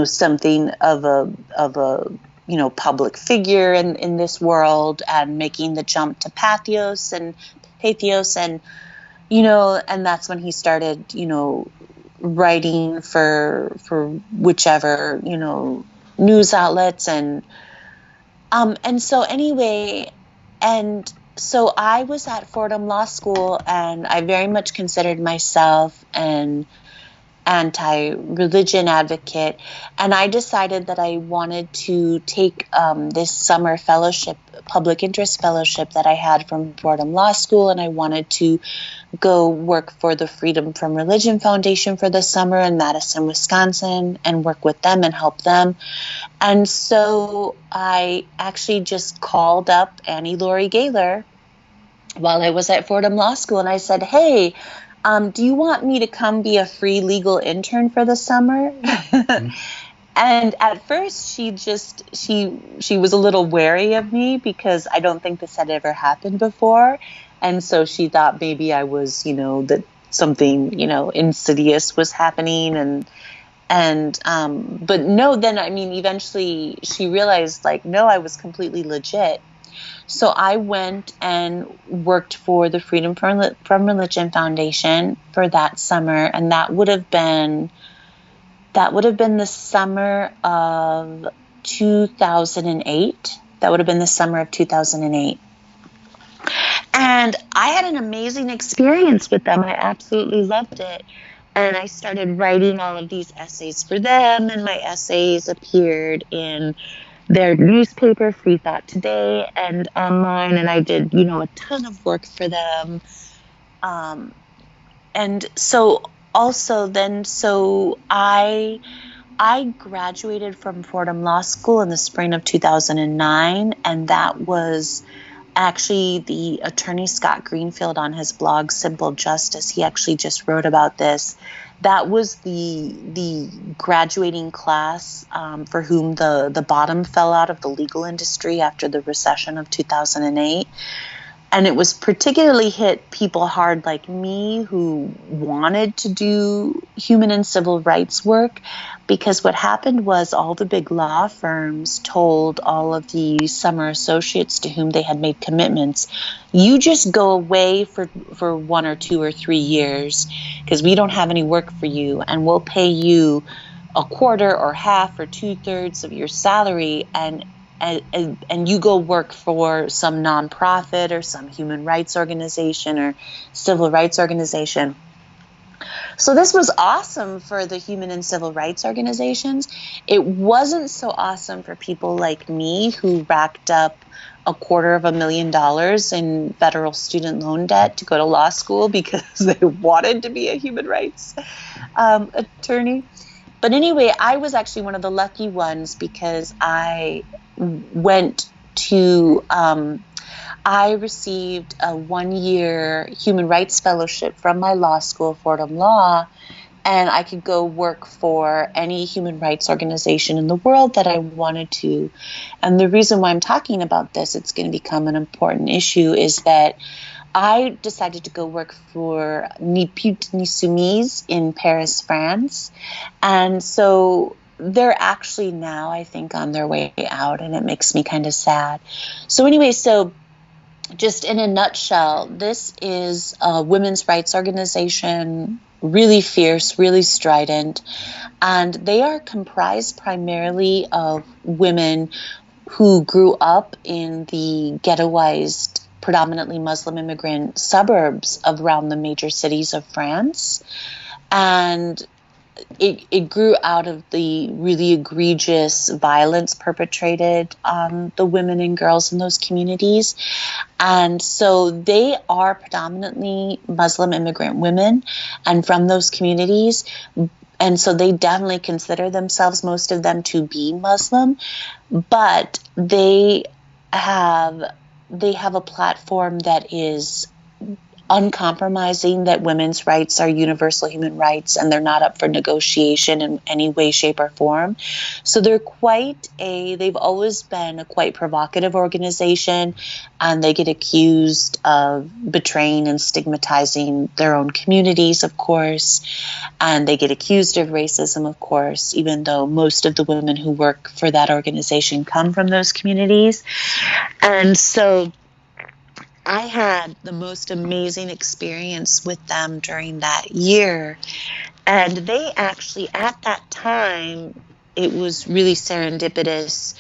something of a public figure in this world, and making the jump to Pathos, and and that's when he started, writing for whichever, news outlets, and so anyway, and so I was at Fordham Law School, and I very much considered myself an anti-religion advocate, and I decided that I wanted to take this summer fellowship, public interest fellowship that I had from Fordham Law School, and I wanted to go work for the Freedom from Religion Foundation for the summer in Madison, Wisconsin, and work with them and help them. And so I actually just called up Annie Laurie Gaylor while I was at Fordham Law School, and I said, hey, do you want me to come be a free legal intern for the summer? And at first she was a little wary of me because I don't think this had ever happened before. And so she thought maybe I was, that something, insidious was happening. But no, then, eventually she realized, like, no, I was completely legit. So I went and worked for the Freedom from Religion Foundation for that summer, and that would have been the summer of 2008. That would have been the summer of 2008. And I had an amazing experience with them. I absolutely loved it. And I started writing all of these essays for them, and my essays appeared in their newspaper, Free Thought Today, and online, and I did, a ton of work for them. And so also then, so I graduated from Fordham Law School in the spring of 2009, and that was actually the attorney Scott Greenfield on his blog, Simple Justice. He actually just wrote about this. That was the graduating class for whom the bottom fell out of the legal industry after the recession of 2008. And it was particularly hit people hard like me who wanted to do human and civil rights work, because what happened was all the big law firms told all of the summer associates to whom they had made commitments, you just go away for 1 or 2 or 3 years because we don't have any work for you, and we'll pay you a quarter or half or 2/3 of your salary, and you go work for some nonprofit or some human rights organization or civil rights organization. So this was awesome for the human and civil rights organizations. It wasn't so awesome for people like me who racked up $250,000 in federal student loan debt to go to law school because they wanted to be a human rights attorney. But anyway, I was actually one of the lucky ones because I went to, I received a 1-year human rights fellowship from my law school, Fordham Law, and I could go work for any human rights organization in the world that I wanted to. And the reason why I'm talking about this, it's going to become an important issue, is that I decided to go work for Ni Pute Ni Soumise in Paris, France. And so they're actually now, I think, on their way out, and it makes me kind of sad. So anyway, so just in a nutshell, this is a women's rights organization, really fierce, really strident, and they are comprised primarily of women who grew up in the ghettoized, predominantly Muslim immigrant suburbs of around the major cities of France. And it grew out of the really egregious violence perpetrated on the women and girls in those communities. And so they are predominantly Muslim immigrant women and from those communities. And so they definitely consider themselves, most of them, to be Muslim, but they have a platform that is uncompromising, that women's rights are universal human rights and they're not up for negotiation in any way, shape, or form. So they've always been a quite provocative organization, and they get accused of betraying and stigmatizing their own communities, of course, and they get accused of racism, of course, even though most of the women who work for that organization come from those communities. And so I had the most amazing experience with them during that year. And they actually, at that time, it was really serendipitous.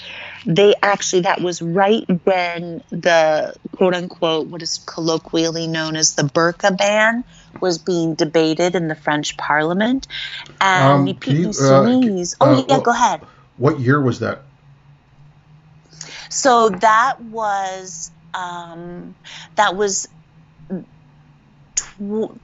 That was right when the quote unquote, what is colloquially known as the burqa ban, was being debated in the French Parliament. And go ahead. What year was that? So that was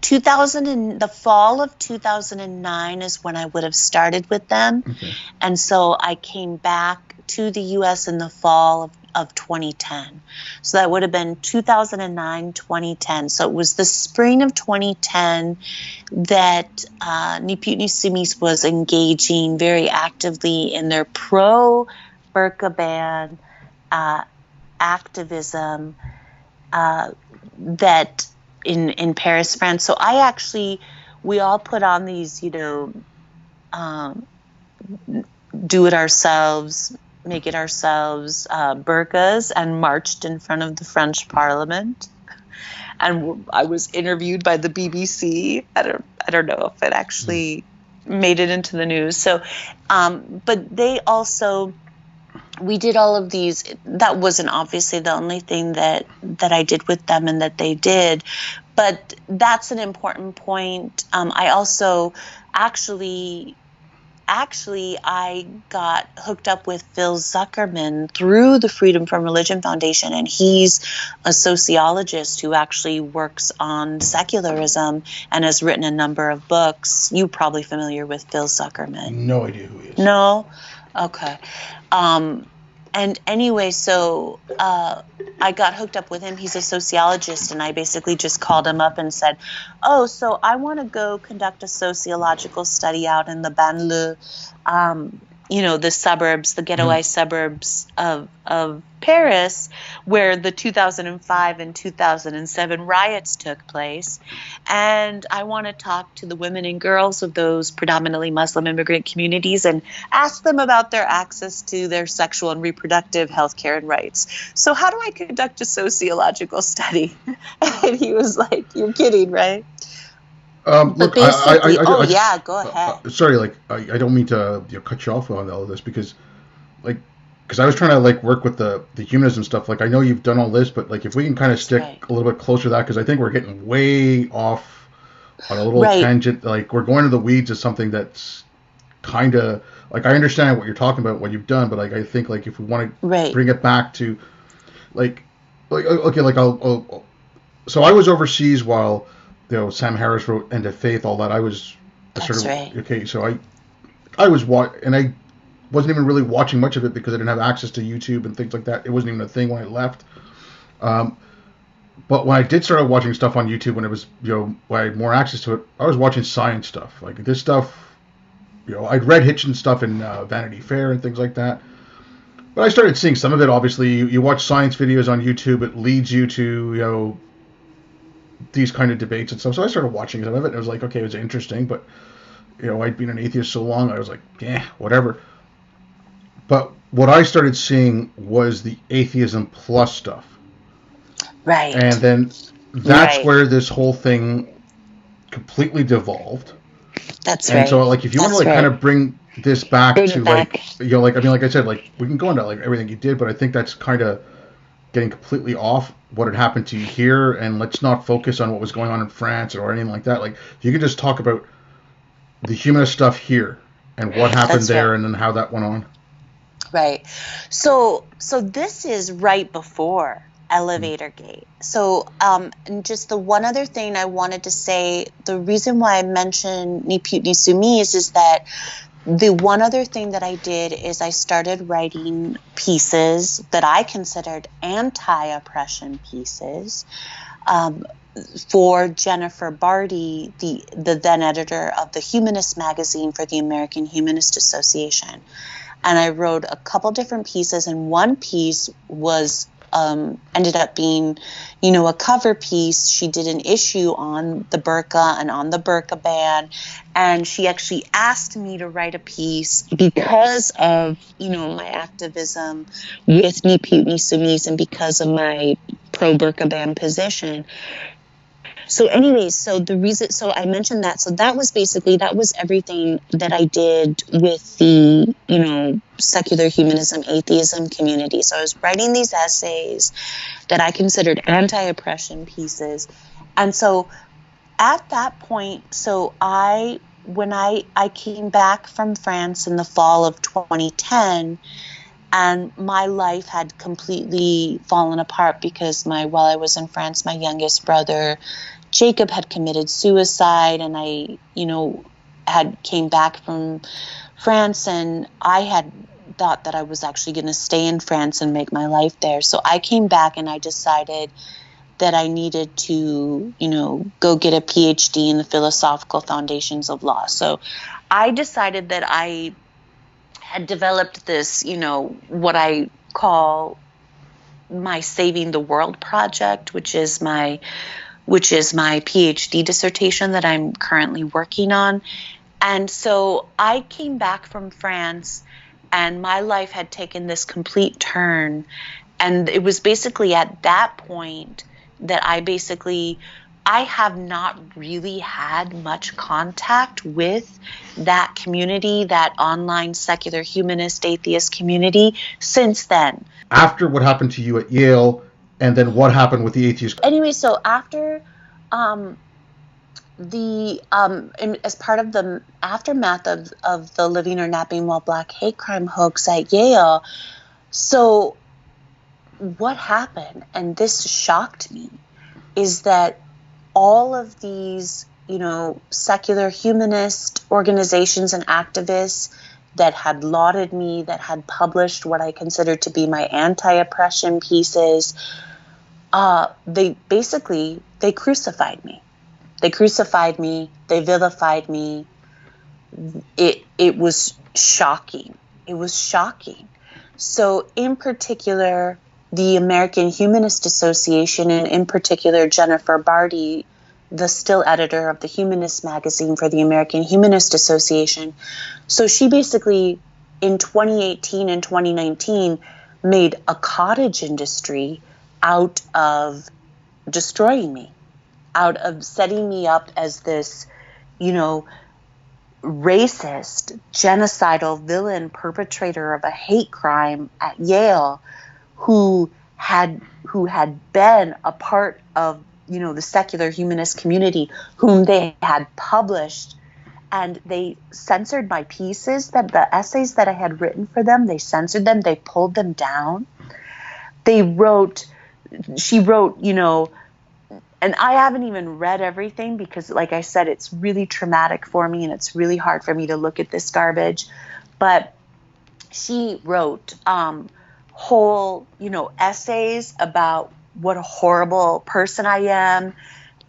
2000, and the fall of 2009 is when I would have started with them. Okay. And so I came back to the U.S. in the fall of 2010. So that would have been 2009, 2010. So it was the spring of 2010 that Ni Pute Ni Soumise was engaging very actively in their pro-burqa ban activism that in Paris, France. So we all put on these, do it ourselves, make it ourselves burqas, and marched in front of the French Parliament. And I was interviewed by the BBC. I don't know if it actually made it into the news. So, but they also. We did all of these. That wasn't obviously the only thing that I did with them and that they did, but that's an important point. I also actually I got hooked up with Phil Zuckerman through the Freedom from Religion Foundation, and he's a sociologist who actually works on secularism and has written a number of books. You're probably familiar with Phil Zuckerman. No idea who he is. No? Okay. And anyway, so I got hooked up with him. He's a sociologist, and I basically just called him up and said, oh, so I want to go conduct a sociological study out in the banlieue, the suburbs, the ghettoized suburbs of Paris, where the 2005 and 2007 riots took place. And I want to talk to the women and girls of those predominantly Muslim immigrant communities and ask them about their access to their sexual and reproductive health care and rights. So how do I conduct a sociological study? And he was like, you're kidding, right? Look, go ahead. Sorry, I don't mean to cut you off on all of this because I was trying to work with the humanism stuff. I know you've done all this, but if we can kind of stick a little bit closer to that, because I think we're getting way off on a little Right. tangent. Like, we're going to the weeds of something that's kind of like, I understand what you're talking about, what you've done, but like, I think like if we want to Right. bring it back to like okay, like so I was overseas while Sam Harris wrote End of Faith, all that. I That's started right. okay, so and I wasn't even really watching much of it because I didn't have access to YouTube and things like that. It wasn't even a thing when I left. Um, but when I did start watching stuff on YouTube, when it was when I had more access to it, I was watching science stuff like this stuff. I'd read Hitchens stuff in Vanity Fair and things like that. But I started seeing some of it. Obviously, you watch science videos on YouTube, it leads you to these kind of debates and stuff. So I started watching some of it, and it was like, okay, it was interesting, but I'd been an atheist so long, I was like, yeah, whatever. But what I started seeing was the atheism plus stuff, and Right. then that's Right. where this whole thing completely devolved. That's And right. so, like, if you want to That's like kind right. of bring this back Bring it to like back. like I mean, like I said, like we can go into like everything you did, but I think that's kind of getting completely off what had happened to you here, and let's not focus on what was going on in France or anything like that. Like, if you could just talk about the humanist stuff here and what happened That's right. there, and then how that went on. Right. So this is right before Elevator Gate. So and just the one other thing I wanted to say, the reason why I mentioned Ni Pute Ni Soumise is that the one other thing that I did is I started writing pieces that I considered anti-oppression pieces for Jennifer Barty, the then editor of the Humanist magazine for the American Humanist Association. And I wrote a couple different pieces, and one piece was ended up being, a cover piece. She did an issue on the burqa and on the burqa ban, and she actually asked me to write a piece because of, my activism with Ni Pute Ni Soumise and because of my pro-burqa ban position. So anyways, so I mentioned that. So that was everything that I did with the, secular humanism, atheism community. So I was writing these essays that I considered anti-oppression pieces. And so at that point, when I came back from France in the fall of 2010, and my life had completely fallen apart because while I was in France, my youngest brother Jacob had committed suicide, and I, had came back from France, and I had thought that I was actually going to stay in France and make my life there. So I came back and I decided that I needed to, go get a PhD in the philosophical foundations of law. So I decided that I had developed this, what I call my Saving the World project, which is my PhD dissertation that I'm currently working on. And so I came back from France, and my life had taken this complete turn. And it was basically at that point that I have not really had much contact with that community, that online secular humanist atheist community since then. After what happened to you at Yale, and then what happened with the atheist. Anyway, so after as part of the aftermath of the Living or Napping While Black hate crime hoax at Yale, so what happened, and this shocked me, is that all of these, secular humanist organizations and activists that had lauded me, that had published what I considered to be my anti-oppression pieces, they crucified me. They crucified me. They vilified me. It was shocking. It was shocking. So in particular, the American Humanist Association, and in particular Jennifer Barty, the still editor of the Humanist magazine for the American Humanist Association. So she basically, in 2018 and 2019, made a cottage industry out of destroying me, out of setting me up as this, racist, genocidal villain, perpetrator of a hate crime at Yale, who had been a part of the secular humanist community, whom they had published, and they censored my pieces, that the essays that I had written for them, they censored them, they pulled them down. She wrote, and I haven't even read everything because, like I said, it's really traumatic for me and it's really hard for me to look at this garbage. But she wrote whole, essays about what a horrible person I am.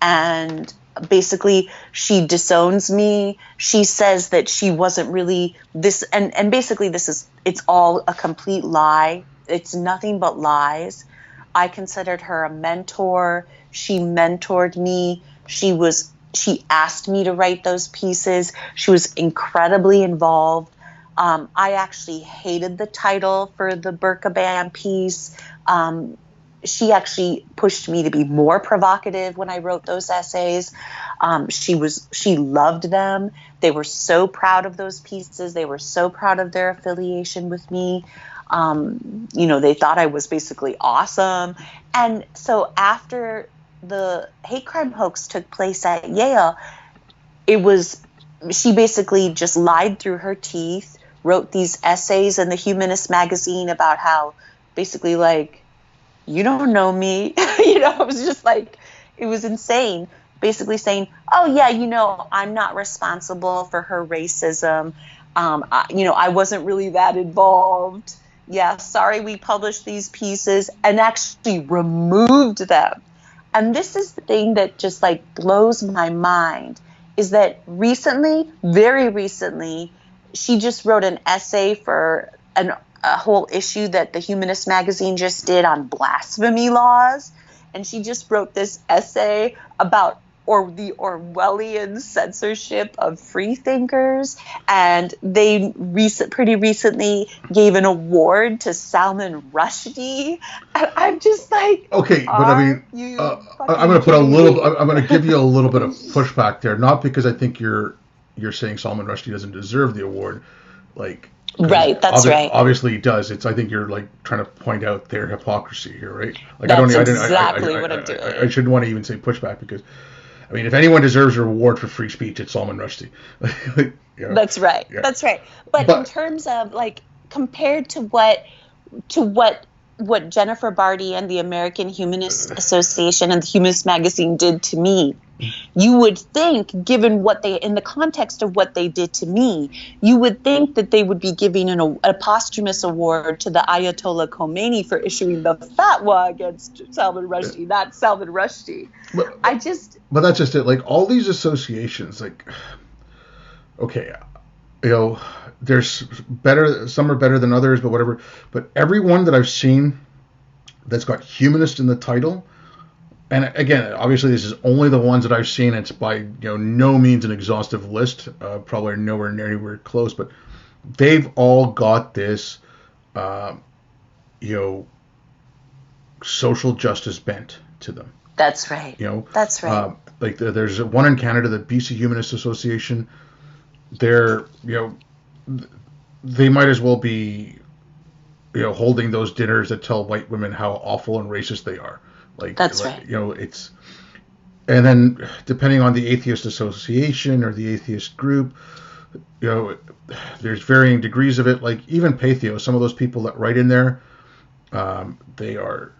And basically she disowns me. She says that she wasn't really this. And basically it's all a complete lie. It's nothing but lies. I considered her a mentor. She mentored me. She asked me to write those pieces. She was incredibly involved. I actually hated the title for the Burqa Ban piece. She actually pushed me to be more provocative when I wrote those essays. She loved them. They were so proud of those pieces. They were so proud of their affiliation with me. They thought I was basically awesome. And so after the hate crime hoax took place at Yale, she basically just lied through her teeth, wrote these essays in the Humanist magazine about how basically, like, you don't know me. It was just like, it was insane. Basically saying, oh yeah, I'm not responsible for her racism. I wasn't really that involved. Yeah, sorry we published these pieces, and actually removed them. And this is the thing that just like blows my mind, is that very recently, she just wrote an essay for a whole issue that the Humanist magazine just did on blasphemy laws. And she just wrote this essay about the Orwellian censorship of free thinkers. And they pretty recently gave an award to Salman Rushdie. And I'm just like, okay, but I mean, I'm going to give you a little bit of pushback there, not because I think you're saying Salman Rushdie doesn't deserve the award, like. Right, that's right. Obviously he does. I think you're like trying to point out their hypocrisy here, right? Like that's exactly what I'm doing. I shouldn't want to even say pushback, because I mean, if anyone deserves a reward for free speech, it's Salman Rushdie. That's right. Yeah. That's right. But in terms of like, compared to what Jennifer Barty and the American Humanist Association and the Humanist magazine did to me, you would think, given in the context of what they did to me, you would think that they would be giving a posthumous award to the Ayatollah Khomeini for issuing the fatwa against Salman Rushdie, not Salman Rushdie. But that's just it. Like, all these associations, like, okay, there's some are better than others, but whatever. But every one that I've seen that's got humanist in the title, and again, obviously this is only the ones that I've seen. It's by no means an exhaustive list, probably nowhere near anywhere close, but they've all got this, social justice bent to them. That's right. That's right. Like there's one in Canada, the BC Humanist Association. They're they might as well be holding those dinners that tell white women how awful and racist they are. Like, that's right. It's, and then depending on the atheist association or the atheist group, there's varying degrees of it. Like even Pathos, some of those people that write in there, they are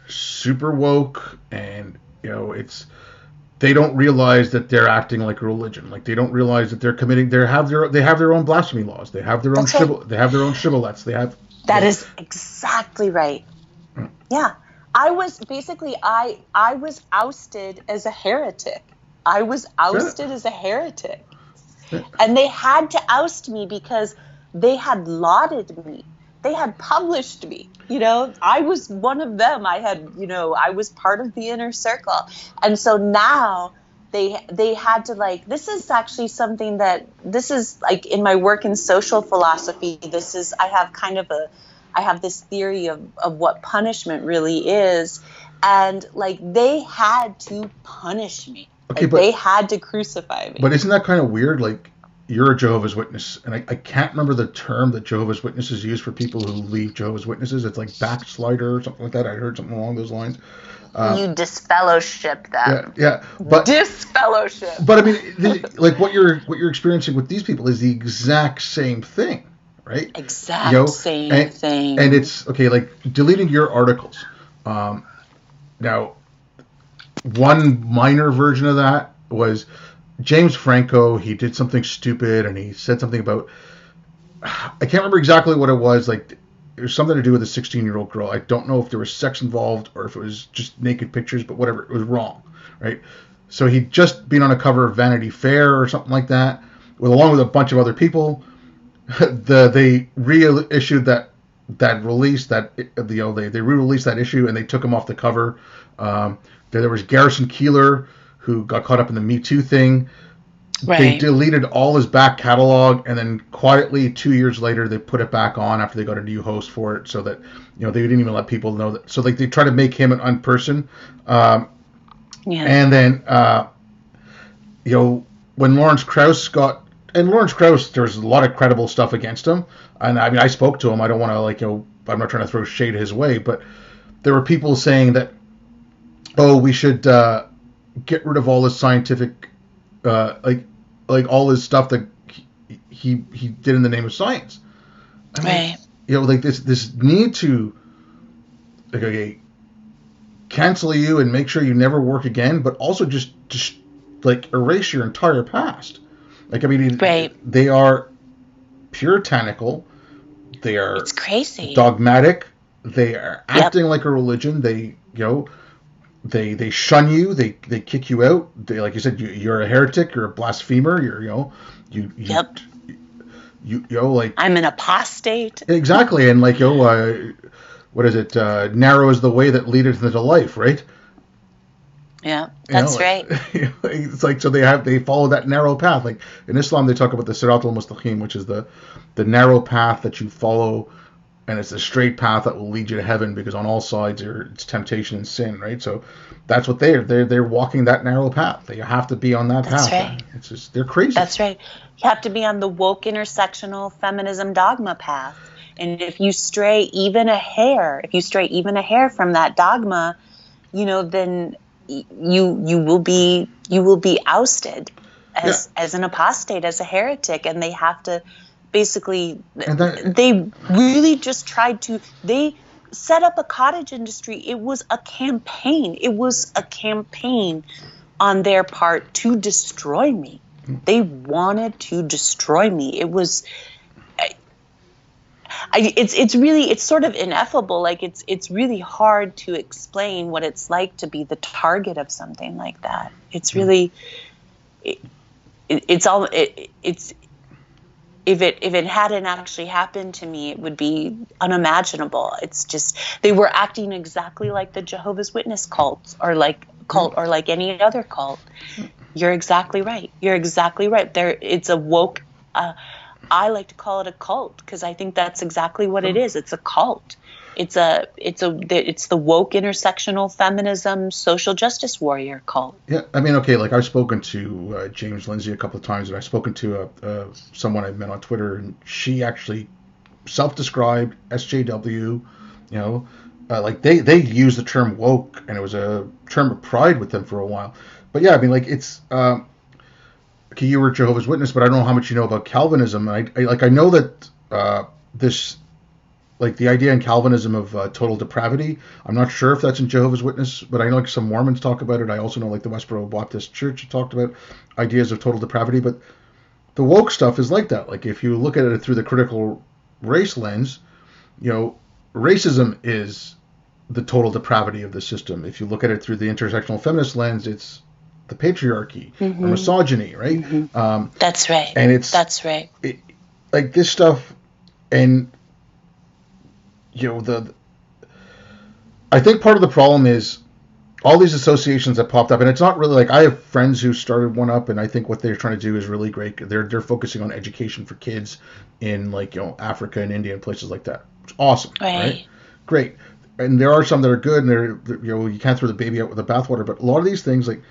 super woke, and they don't realize that they're acting like a religion. Like they don't realize that they're committing. They have their own blasphemy laws. They have their own they have their own shibboleths. That is exactly right. Yeah. I was ousted as a heretic. And they had to oust me because they had lauded me. They had published me. I was one of them. I was part of the inner circle. And so now they had to, like, this is actually something this is like in my work in social philosophy. I have this theory of what punishment really is. And like, they had to punish me. Okay, they had to crucify me. But isn't that kind of weird? Like, you're a Jehovah's Witness, and I can't remember the term that Jehovah's Witnesses use for people who leave Jehovah's Witnesses. It's like backslider or something like that. I heard something along those lines. You disfellowship them. Yeah, but disfellowship. But I mean, like what you're experiencing with these people is the exact same thing, right? Exact same thing. And it's okay, like deleting your articles. Now, one minor version of that was James Franco. He did something stupid, and he said something about, I can't remember exactly what it was. Like, it was something to do with a 16-year-old girl. I don't know if there was sex involved or if it was just naked pictures, but whatever. It was wrong, right? So he'd just been on a cover of Vanity Fair or something like that, along with a bunch of other people. They reissued that release, they re-released that issue, and they took him off the cover. There was Garrison Keillor, who got caught up in the Me Too thing. Right. They deleted all his back catalog, and then quietly 2 years later they put it back on after they got a new host for it, so that they didn't even let people know that. So like they try to make him an unperson. And then when Lawrence Krauss there's a lot of credible stuff against him, and I mean I spoke to him. I don't want to I'm not trying to throw shade his way, but there were people saying that we should get rid of all his scientific like all his stuff that he did in the name of science. I mean, like this need to cancel you and make sure you never work again, but also just like erase your entire past. Like I mean, they are puritanical. They are it's crazy, dogmatic. They are acting like a religion. They They shun you. They kick you out. They, like you said, you're a heretic. You're a blasphemer. Like I'm an apostate. Exactly, and like what is it? Narrow is the way that leadeth into life, right? Yeah, that's right. It's like so they follow that narrow path. Like in Islam, they talk about the Sirat al-Mustaqim, which is the narrow path that you follow. And it's a straight path that will lead you to heaven, because on all sides it's temptation and sin, right? So that's what they're walking that narrow path. They have to be on that path. Right. It's just they're crazy. That's right. You have to be on the woke intersectional feminism dogma path. And if you stray even a hair from that dogma, then you will be ousted as an apostate, as a heretic, and they have to. Basically, they really just tried to. They set up a cottage industry. It was a campaign. It was a campaign on their part to destroy me. They wanted to destroy me. It was. It's sort of ineffable. Like it's really hard to explain what it's like to be the target of something like that. It's really. If it hadn't actually happened to me, it would be unimaginable. It's just they were acting exactly like the Jehovah's Witness cult or like any other cult. You're exactly right. It's a woke. I like to call it a cult because I think that's exactly what it is. It's a cult. It's the woke intersectional feminism social justice warrior cult. Yeah, I mean, okay, like I've spoken to James Lindsay a couple of times, and I've spoken to someone I've met on Twitter, and she actually self-described SJW. Like they use the term woke, and it was a term of pride with them for a while. But yeah, I mean, like it's okay. You were Jehovah's Witness, but I don't know how much you know about Calvinism. I know that this. Like the idea in Calvinism of total depravity, I'm not sure if that's in Jehovah's Witness, but I know like some Mormons talk about it. I also know like the Westboro Baptist Church talked about ideas of total depravity, but the woke stuff is like that. Like if you look at it through the critical race lens, racism is the total depravity of the system. If you look at it through the intersectional feminist lens, it's the patriarchy or misogyny, right? Mm-hmm. That's right. And that's right. Like this stuff, and I think part of the problem is all these associations that popped up, and it's not really like I have friends who started one up, and I think what they're trying to do is really great. They're focusing on education for kids in Africa and India and places like that. It's awesome, right? Great. And there are some that are good, and they're you can't throw the baby out with the bathwater. But a lot of these things, like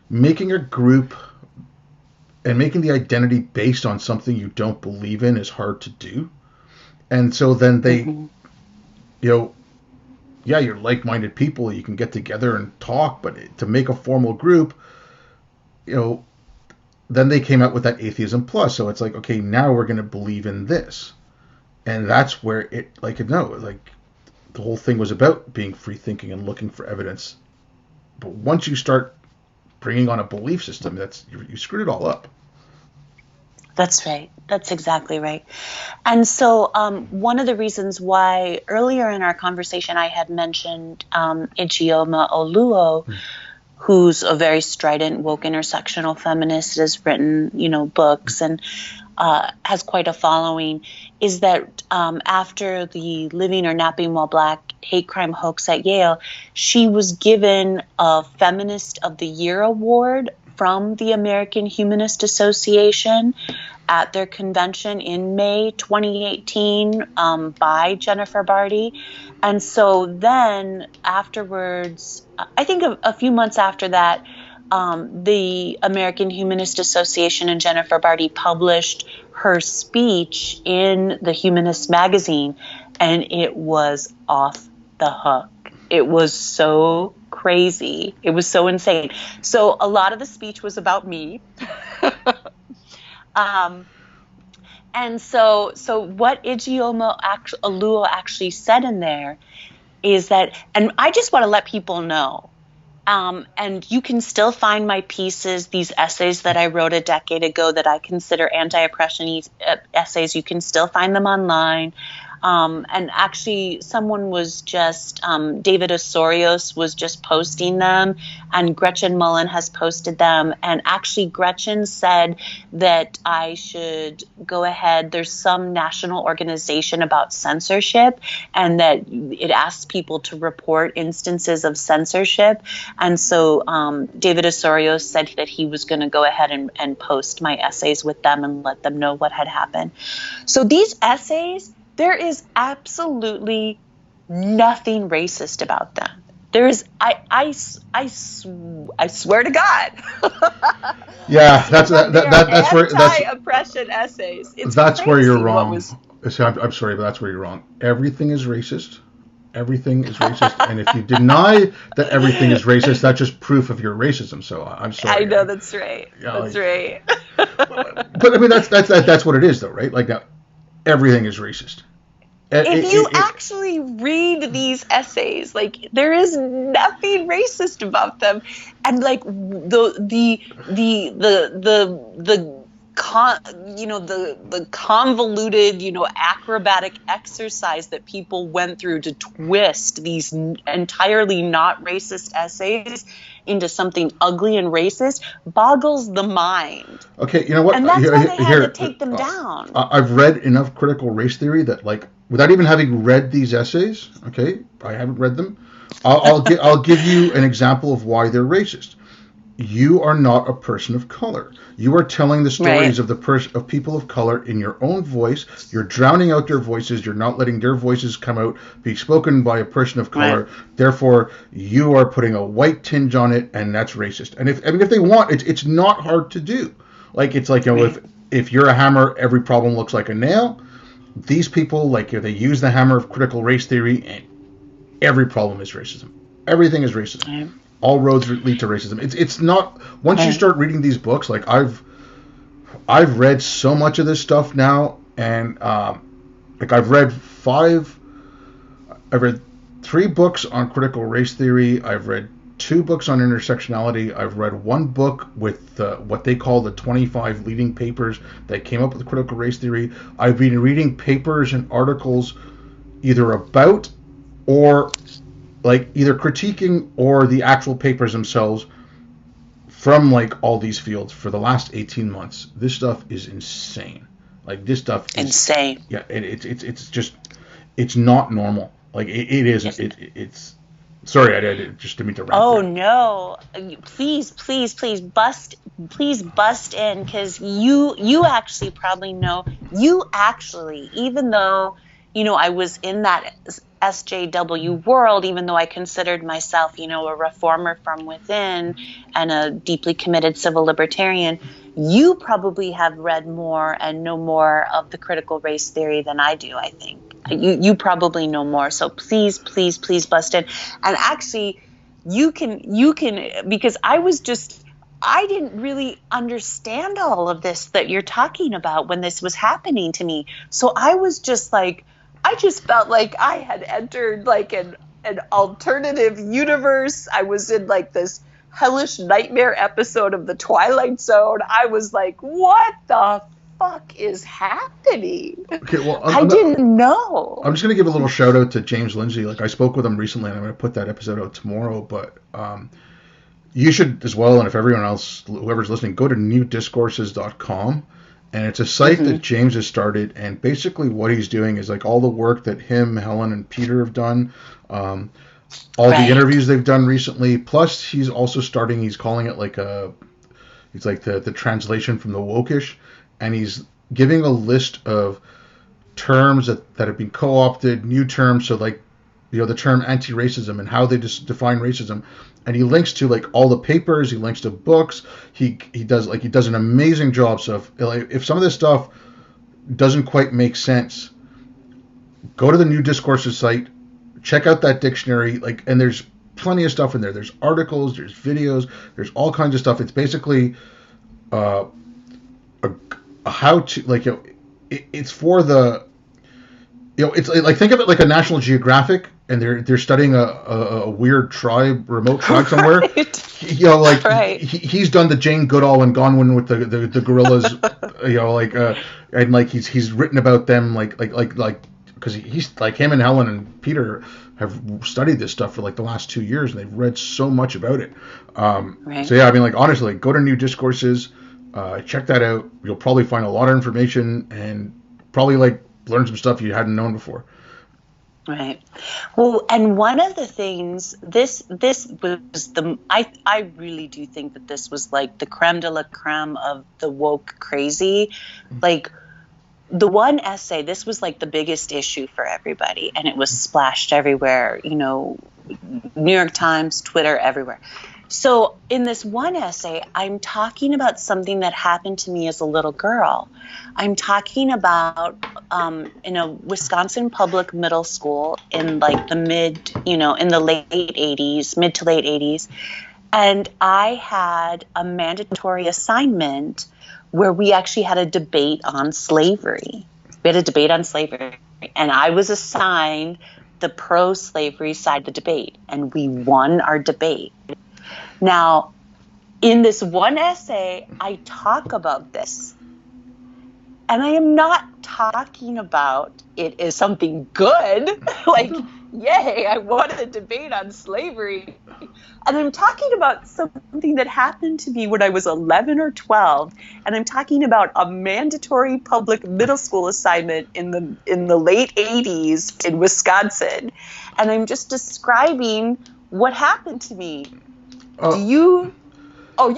making a group and making the identity based on something you don't believe in is hard to do. And so then they, Mm-hmm. you know, yeah, you're like-minded people. You can get together and talk, but to make a formal group, you know, then they came out with that atheism plus. So it's like, okay, now we're going to believe in this, and that's where it, like, no, like the whole thing was about being free thinking and looking for evidence. But once you start bringing on a belief system, that's you screwed it all up. That's right. That's exactly right. And so one of the reasons why earlier in our conversation I had mentioned Ijeoma Oluo, who's a very strident, woke, intersectional feminist, has written, books and has quite a following, is that after the Living or Napping While Black hate crime hoax at Yale, she was given a Feminist of the Year award from the American Humanist Association at their convention in May 2018 by Jennifer Barty. And so then afterwards, I think a few months after that, the American Humanist Association and Jennifer Barty published her speech in the Humanist magazine, and it was off the hook. It was so crazy. It was so insane. So a lot of the speech was about me. And so what Ijeoma Oluo actually said in there is that, and I just want to let people know, and you can still find my pieces, these essays that I wrote a decade ago that I consider anti-oppression essays. You can still find them online. And actually, someone was just, David Osorios was just posting them, and Gretchen Mullen has posted them. And actually, Gretchen said that I should go ahead. There's some national organization about censorship, and that it asks people to report instances of censorship. And so David Osorios said that he was going to go ahead and post my essays with them and let them know what had happened. So these essays, there is absolutely nothing racist about them. There is, I swear to God. Yeah, that's where anti-oppression essays. That's where you're wrong. I'm sorry, but that's where you're wrong. Everything is racist. Everything is racist, and if you deny that everything is racist, that's just proof of your racism. So I'm sorry. I know, that's right. That's right. But I mean, that's what it is, though, right? Like, now, everything is racist. If you actually read these essays, like, there is nothing racist about them, and like the convoluted, acrobatic exercise that people went through to twist these entirely not racist essays into something ugly and racist boggles the mind. Okay, you know what? And that's why they had to take them down. I've read enough critical race theory that, like, without even having read these essays, okay, I haven't read them. I'll give you an example of why they're racist. You are not a person of color. You are telling the stories of of people of color in your own voice. You're drowning out their voices. You're not letting their voices come out, be spoken by a person of color. Right. Therefore, you are putting a white tinge on it, and that's racist. And if they want, it's not hard to do. Like, it's like, if you're a hammer, every problem looks like a nail. These people, like, they use the hammer of critical race theory, and every problem is racism. Everything is racism. Right. All roads lead to racism. It's not, once you start reading these books, like, I've read so much of this stuff now, and like, I've read 3 books on critical race theory. I've read 2 books on intersectionality. I've read 1 book with what they call the 25 leading papers that came up with critical race theory. I've been reading papers and articles either about or, like, either critiquing or the actual papers themselves from, like, all these fields for the last 18 months. This stuff is insane. Like, this stuff is insane. Yeah, it's just, it's not normal. Like, it isn't. It's sorry, I just didn't mean to rant. Oh there. No! Please bust in, because you actually probably know. You actually, even though I was in that SJW world, even though I considered myself, a reformer from within and a deeply committed civil libertarian, You probably have read more and know more of the critical race theory than I do, I think. You probably know more. So please, please, please bust in. And actually, you can, because I didn't really understand all of this that you're talking about when this was happening to me. So I was just like, I just felt like I had entered like an alternative universe. I was in like this hellish nightmare episode of The Twilight Zone. I was like, what the fuck is happening? Okay, well, I didn't know. I'm just going to give a little shout out to James Lindsay. Like, I spoke with him recently, and I'm going to put that episode out tomorrow. But you should as well, and if everyone else, whoever's listening, go to newdiscourses.com. And it's a site that James has started. And basically what he's doing is like all the work that him, Helen, and Peter have done, all the interviews they've done recently. Plus, he's also starting, he's calling it like it's like the translation from the wokish. And he's giving a list of terms that have been co-opted, new terms. So like, the term anti-racism and how they define racism. And he links to like all the papers, he links to books. He does an amazing job. So if some of this stuff doesn't quite make sense, go to the New Discourses site, check out that dictionary, and there's plenty of stuff in there. There's articles, there's videos, there's all kinds of stuff. It's basically a how to it's for the it's like, think of it like a National Geographic, and they're studying a weird remote tribe somewhere. Right. He's done the Jane Goodall and Gone with the gorillas, and like he's written about them because he's like, him and Helen and Peter have studied this stuff for like the last 2 years, and they've read so much about it. Right. So yeah, I mean, like, honestly, go to New Discourses, check that out. You'll probably find a lot of information and probably learn some stuff you hadn't known before. Right. Well, and one of the things, this was I really do think that this was like the creme de la creme of the woke crazy. Like, the one essay, this was like the biggest issue for everybody, and it was splashed everywhere, New York Times, Twitter, everywhere. So in this one essay, I'm talking about something that happened to me as a little girl. I'm talking about in a Wisconsin public middle school in like the mid to late 80s. And I had a mandatory assignment where we actually had a debate on slavery. And I was assigned the pro-slavery side of the debate, and we won our debate. Now, in this one essay, I talk about this, and I am not talking about it as something good, like, yay, I won a debate on slavery. And I'm talking about something that happened to me when I was 11 or 12, and I'm talking about a mandatory public middle school assignment in the late 80s in Wisconsin, and I'm just describing what happened to me. You know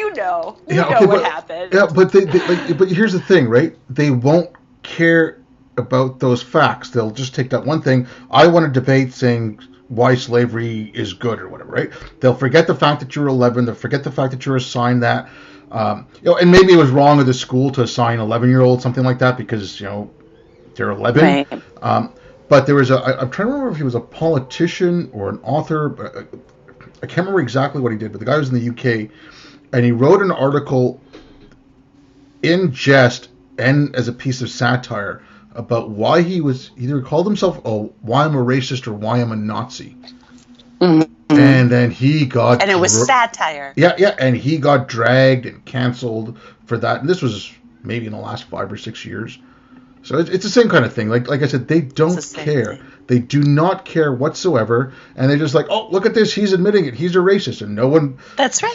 what happened. Yeah, but but here's the thing, right? They won't care about those facts. They'll just take that one thing. I want a debate saying why slavery is good or whatever, right? They'll forget the fact that you're 11. They'll forget the fact that you're assigned that. And maybe it was wrong of the school to assign 11-year-olds something like that because they're 11. Right. But there was I'm trying to remember if he was a politician or an author, but I can't remember exactly what he did, but the guy was in the UK, and he wrote an article in jest and as a piece of satire about why he was either called himself why I'm a racist or why I'm a Nazi. Mm-hmm. And then he got... And it was satire. Yeah, and he got dragged and canceled for that. And this was maybe in the last 5 or 6 years. So it's the same kind of thing. Like I said, they don't care. Thing. They do not care whatsoever. And they're just like, oh, look at this. He's admitting it. He's a racist. And no one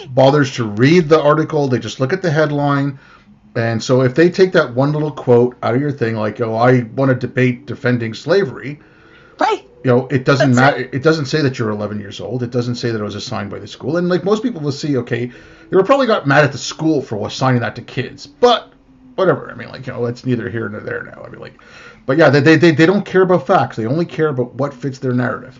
bothers to read the article. They just look at the headline. And so if they take that one little quote out of your thing, like, I want to debate defending slavery. Right. It doesn't matter. It doesn't say that you're 11 years old. It doesn't say that it was assigned by the school. And like most people will see, okay, they were probably got mad at the school for assigning that to kids. But whatever. I mean, it's neither here nor there now. I mean, but yeah, they don't care about facts. They only care about what fits their narrative.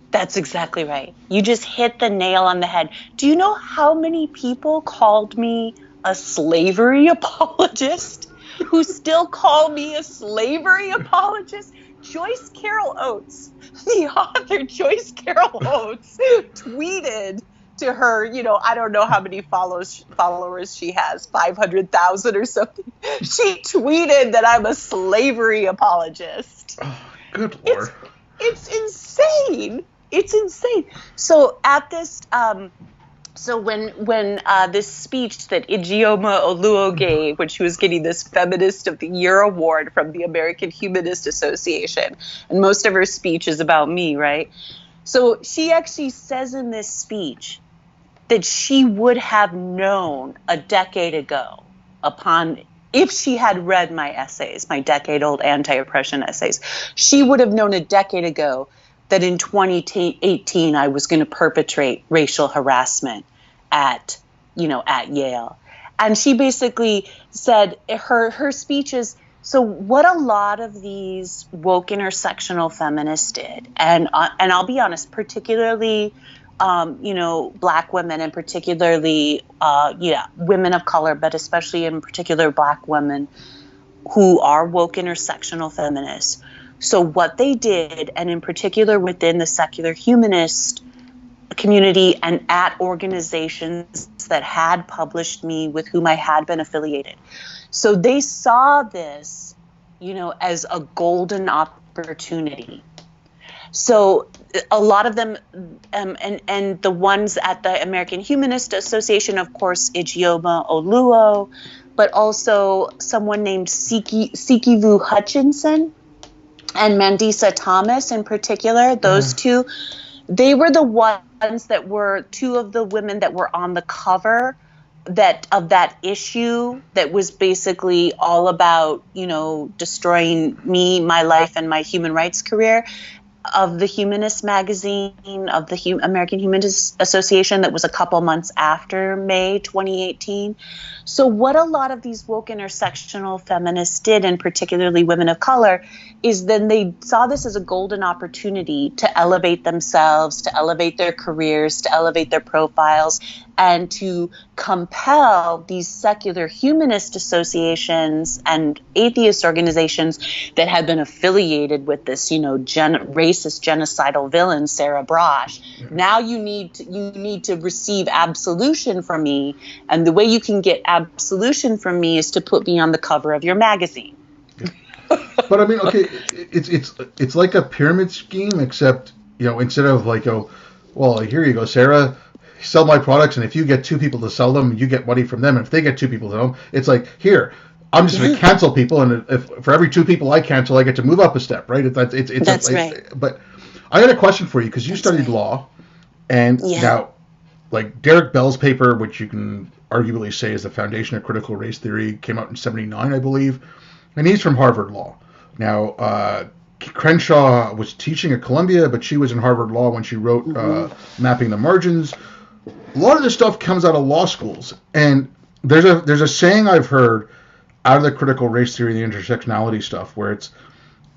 That's exactly right. You just hit the nail on the head. Do you know how many people called me a slavery apologist who still call me a slavery apologist. Joyce Carol Oates, the author Joyce Carol Oates, tweeted to her, I don't know how many followers she has, 500,000 or something. She tweeted that I'm a slavery apologist. Oh, good Lord. It's insane. It's insane. So at this, so when this speech that Ijeoma Oluo gave, when she was getting this Feminist of the Year award from the American Humanist Association, and most of her speech is about me, right? So she actually says in this speech that she would have known a decade ago if she had read my essays, my decade-old anti-oppression essays, she would have known a decade ago that in 2018 I was going to perpetrate racial harassment at Yale. And she basically said her speech is, so what a lot of these woke intersectional feminists did, and I'll be honest, particularly Black women, and particularly women of color, but especially in particular Black women who are woke intersectional feminists. So what they did, and in particular within the secular humanist community and at organizations that had published me, with whom I had been affiliated. So they saw this, as a golden opportunity. So a lot of them, and the ones at the American Humanist Association, of course, Ijeoma Oluo, but also someone named Sikivu Hutchinson and Mandisa Thomas in particular, those two, they were the ones that were two of the women that were on the cover of that issue that was basically all about, destroying me, my life, and my human rights career, of the Humanist magazine of the American Humanist Association, that was a couple months after May 2018. So what a lot of these woke intersectional feminists did, and particularly women of color, is then they saw this as a golden opportunity to elevate themselves, to elevate their careers, to elevate their profiles, and to compel these secular humanist associations and atheist organizations that had been affiliated with this, racist genocidal villain, Sarah Braasch. Now you need to receive absolution from me, and the way you can get absolution from me is to put me on the cover of your magazine. But I mean, okay, it's like a pyramid scheme, except instead of like, oh, well, here you go, Sarah, sell my products, and if you get two people to sell them, you get money from them. And if they get two people to sell them, it's like, here, I'm just going to cancel people, and if for every two people I cancel, I get to move up a step, right? That's right. But I had a question for you, because you studied law, and now, like Derek Bell's paper, which you can arguably say is the foundation of critical race theory, came out in '79, I believe, and he's from Harvard Law. Now, Crenshaw was teaching at Columbia, but she was in Harvard Law when she wrote Mapping the Margins. A lot of this stuff comes out of law schools, and there's a saying I've heard out of the critical race theory, the intersectionality stuff, where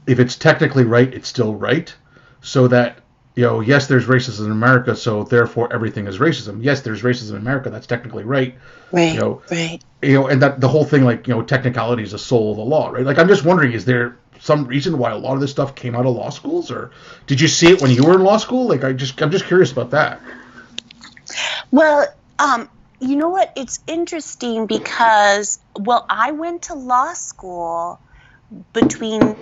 if it's technically right, it's still right. So that, yes, there's racism in America, so therefore everything is racism. Yes, there's racism in America, that's technically right. Right, right. And that the whole thing, like, technicality is the soul of the law, right? Like, I'm just wondering, is there some reason why a lot of this stuff came out of law schools, or did you see it when you were in law school? Like, I'm just curious about that. Well, you know what? It's interesting because, I went to law school between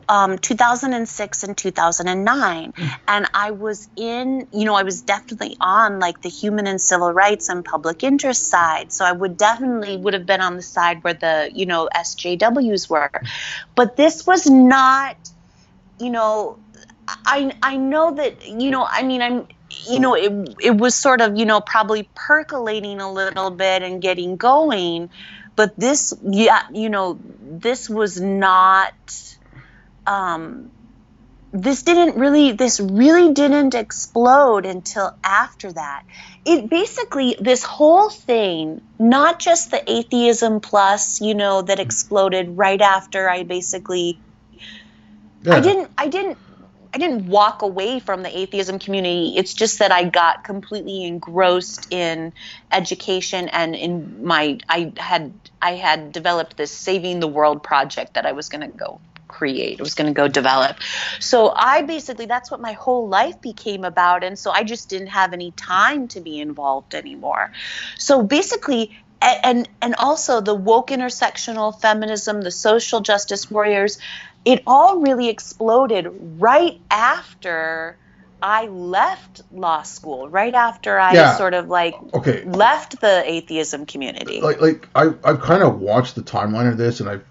2006 and 2009, and I was I was definitely on like the human and civil rights and public interest side. So I would have been on the side where the, SJWs were. But this was not, I know that, it was sort of, probably percolating a little bit and getting going, but this was not, this really didn't explode until after that. It basically, this whole thing, not just the atheism plus, that exploded right after I basically, I didn't didn't walk away from the atheism community. It's just that I got completely engrossed in education, and in I had developed this saving the world project that I was going to go create. I was going to go develop. So that's what my whole life became about. And so I just didn't have any time to be involved anymore. So basically, and also the woke intersectional feminism, the social justice warriors, it all really exploded right after I left law school, right after I sort of left the atheism community. I've kind of watched the timeline of this, and I've,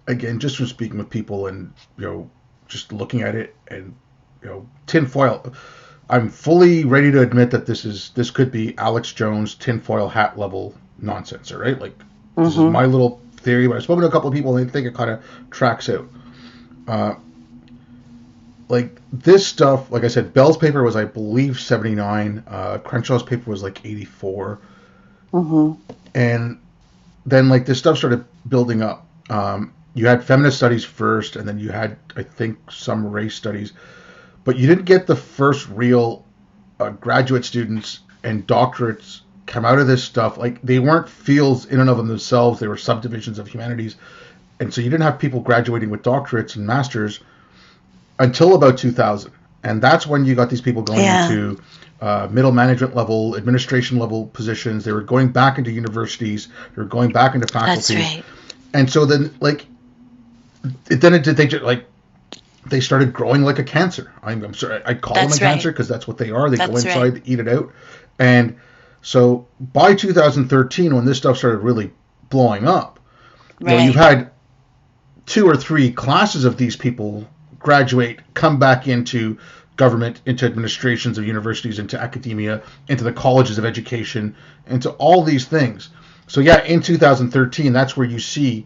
again, just from speaking with people and, just looking at it and, tinfoil, I'm fully ready to admit that this could be Alex Jones tinfoil hat level nonsense, right? This is my little theory, but I've spoken to a couple of people and they think it kind of tracks out. This stuff, like I said, Bell's paper was, I believe, 79. Crenshaw's paper was 84. And then this stuff started building up. You had feminist studies first, and then you had, I think, some race studies, but you didn't get the first real graduate students and doctorates come out of this stuff. They weren't fields in and of themselves; they were subdivisions of humanities, and so you didn't have people graduating with doctorates and masters until about 2000, and that's when you got these people going into middle management level, administration level positions. They were going back into universities. They were going back into faculty. That's right. And so then, they started growing like a cancer. I'm sorry, I call them a cancer because that's what they are. They go inside, they eat it out. And so by 2013, when this stuff started really blowing up, you've had 2 or 3 classes of these people graduate, come back into government, into administrations of universities, into academia, into the colleges of education, into all these things. So in 2013, that's where you see,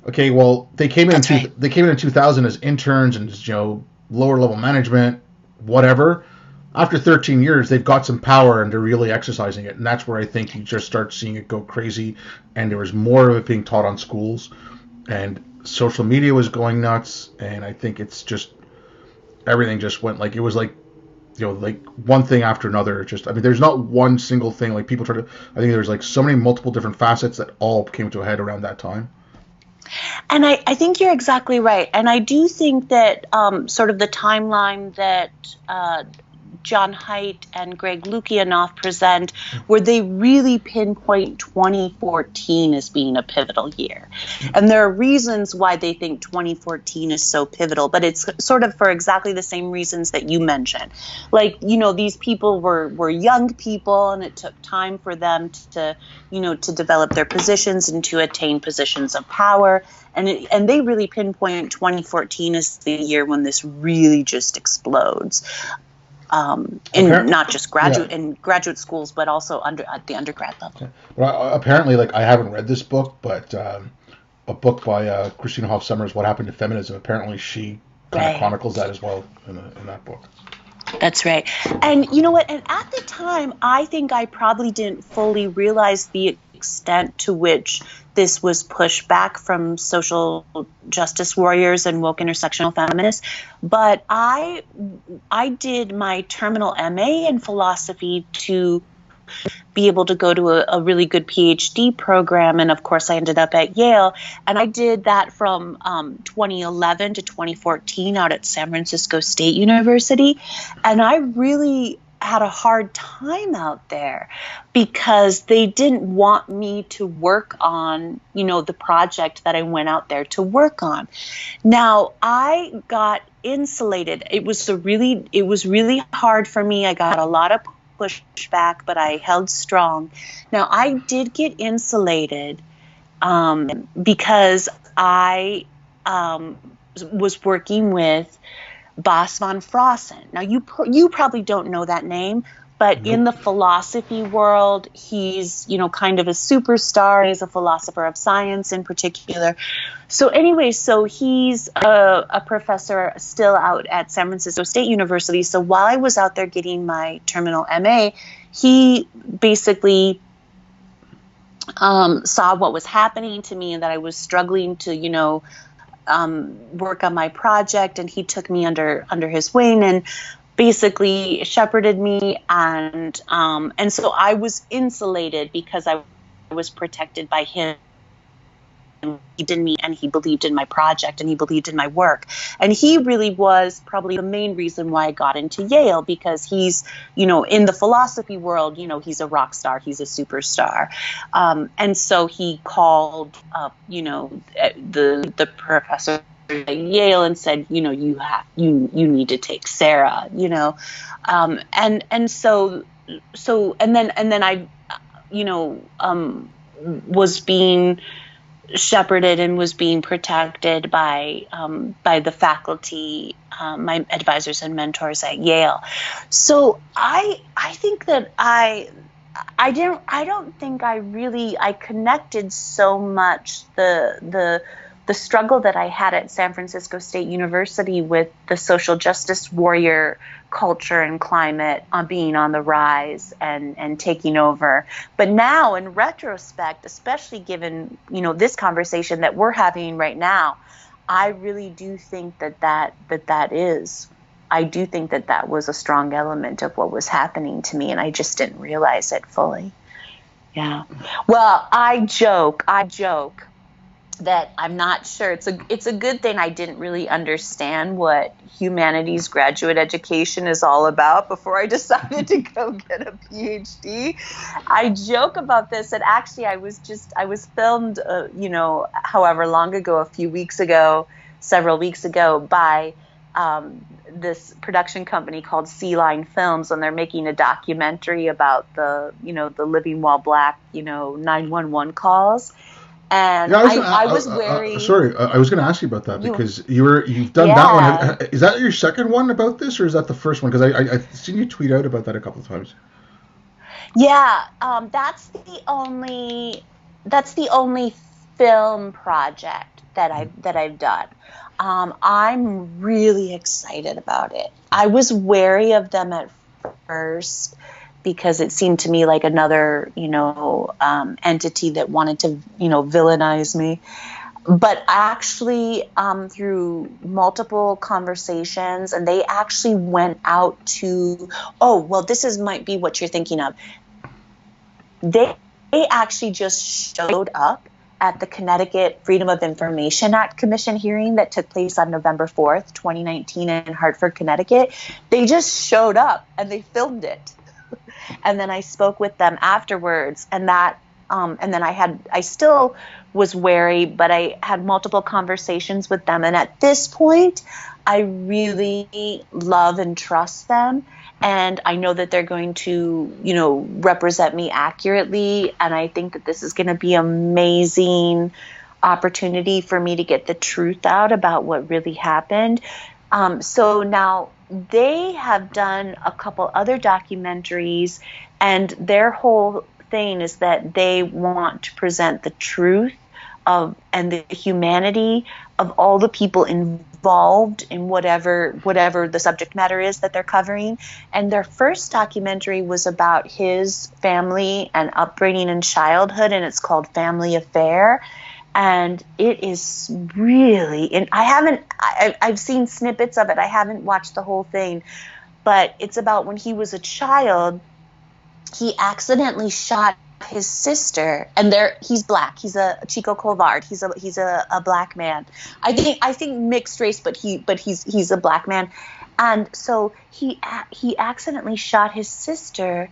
okay, well, they came in in 2000 as interns and lower level management, whatever. After 13 years, they've got some power and they're really exercising it, and that's where I think you just start seeing it go crazy. And there was more of it being taught on schools, and social media was going nuts. And I think it's just everything just went it was one thing after another. There's not one single thing. People try to, I think there's so many multiple different facets that all came to a head around that time. And I think you're exactly right. And I do think that sort of the timeline that John Haidt and Greg Lukianoff present, where they really pinpoint 2014 as being a pivotal year. And there are reasons why they think 2014 is so pivotal, but it's sort of for exactly the same reasons that you mentioned. These people were young people, and it took time for them to develop their positions and to attain positions of power. And they really pinpoint 2014 as the year when this really just explodes. Not just in graduate schools, but also at the undergrad level. Okay. Well, apparently, I haven't read this book, but a book by Christina Hoff Sommers, What Happened to Feminism, apparently she kind of chronicles that as well in that book. That's right. And you know what? And at the time, I think I probably didn't fully realize the extent to which this was pushed back from social justice warriors and woke intersectional feminists. But I did my terminal MA in philosophy to be able to go to a really good PhD program. And of course, I ended up at Yale. And I did that from 2011 to 2014 out at San Francisco State University. And I really had a hard time out there because they didn't want me to work on, the project that I went out there to work on. Now, I got insulated. It was really hard for me. I got a lot of pushback, but I held strong. Now, I did get insulated because I was working with Bas van Frossen. Now, you probably don't know that name, but in the philosophy world, he's, kind of a superstar. He's a philosopher of science in particular. So anyway, he's a professor still out at San Francisco State University. So while I was out there getting my terminal MA, he basically saw what was happening to me and that I was struggling to, work on my project, and he took me under his wing and basically shepherded me, and so I was insulated because I was protected by him. He believed in me, and he believed in my project, and he believed in my work. And he really was probably the main reason why I got into Yale, because he's, in the philosophy world, he's a rock star, he's a superstar. And so he called up, the professor at Yale and said, you need to take Sarah, and so and then I, was being shepherded and was being protected by the faculty, my advisors and mentors at Yale. So I think that I don't think I connected so much the struggle that I had at San Francisco State University with the social justice warrior culture and climate being on the rise and taking over. But now, in retrospect, especially given, this conversation that we're having right now, I really do think that is. I do think that was a strong element of what was happening to me, and I just didn't realize it fully. Yeah. Well, I joke that I'm not sure. It's a good thing I didn't really understand what humanities graduate education is all about before I decided to go get a PhD. I joke about this, and actually I was filmed, however long ago, several weeks ago, by this production company called Sea Line Films, and they're making a documentary about the Living While Black, 911 calls. And yeah, I was wary. Sorry, I was going to ask you about that, because you've done that one. Is that your second one about this, or is that the first one? Because I've seen you tweet out about that a couple of times. Yeah, that's the only film project that I've done. I'm really excited about it. I was wary of them at first, because it seemed to me like another, entity that wanted to, villainize me. But actually, through multiple conversations, and they actually went out to, this might be what you're thinking of. They actually just showed up at the Connecticut Freedom of Information Act Commission hearing that took place on November 4th, 2019 in Hartford, Connecticut. They just showed up and they filmed it. And then I spoke with them afterwards, and then I still was wary, but I had multiple conversations with them. And at this point, I really love and trust them. And I know that they're going to, represent me accurately. And I think that this is going to be an amazing opportunity for me to get the truth out about what really happened. So now they have done a couple other documentaries, and their whole thing is that they want to present the truth of and the humanity of all the people involved in whatever the subject matter is that they're covering. And their first documentary was about his family and upbringing and childhood, and it's called Family Affair. And it is really, and I've seen snippets of it. I haven't watched the whole thing, but it's about when he was a child, he accidentally shot his sister, and he's black. He's a Chico Colvard. He's a black man. I think mixed race, but he's a black man. And so he accidentally shot his sister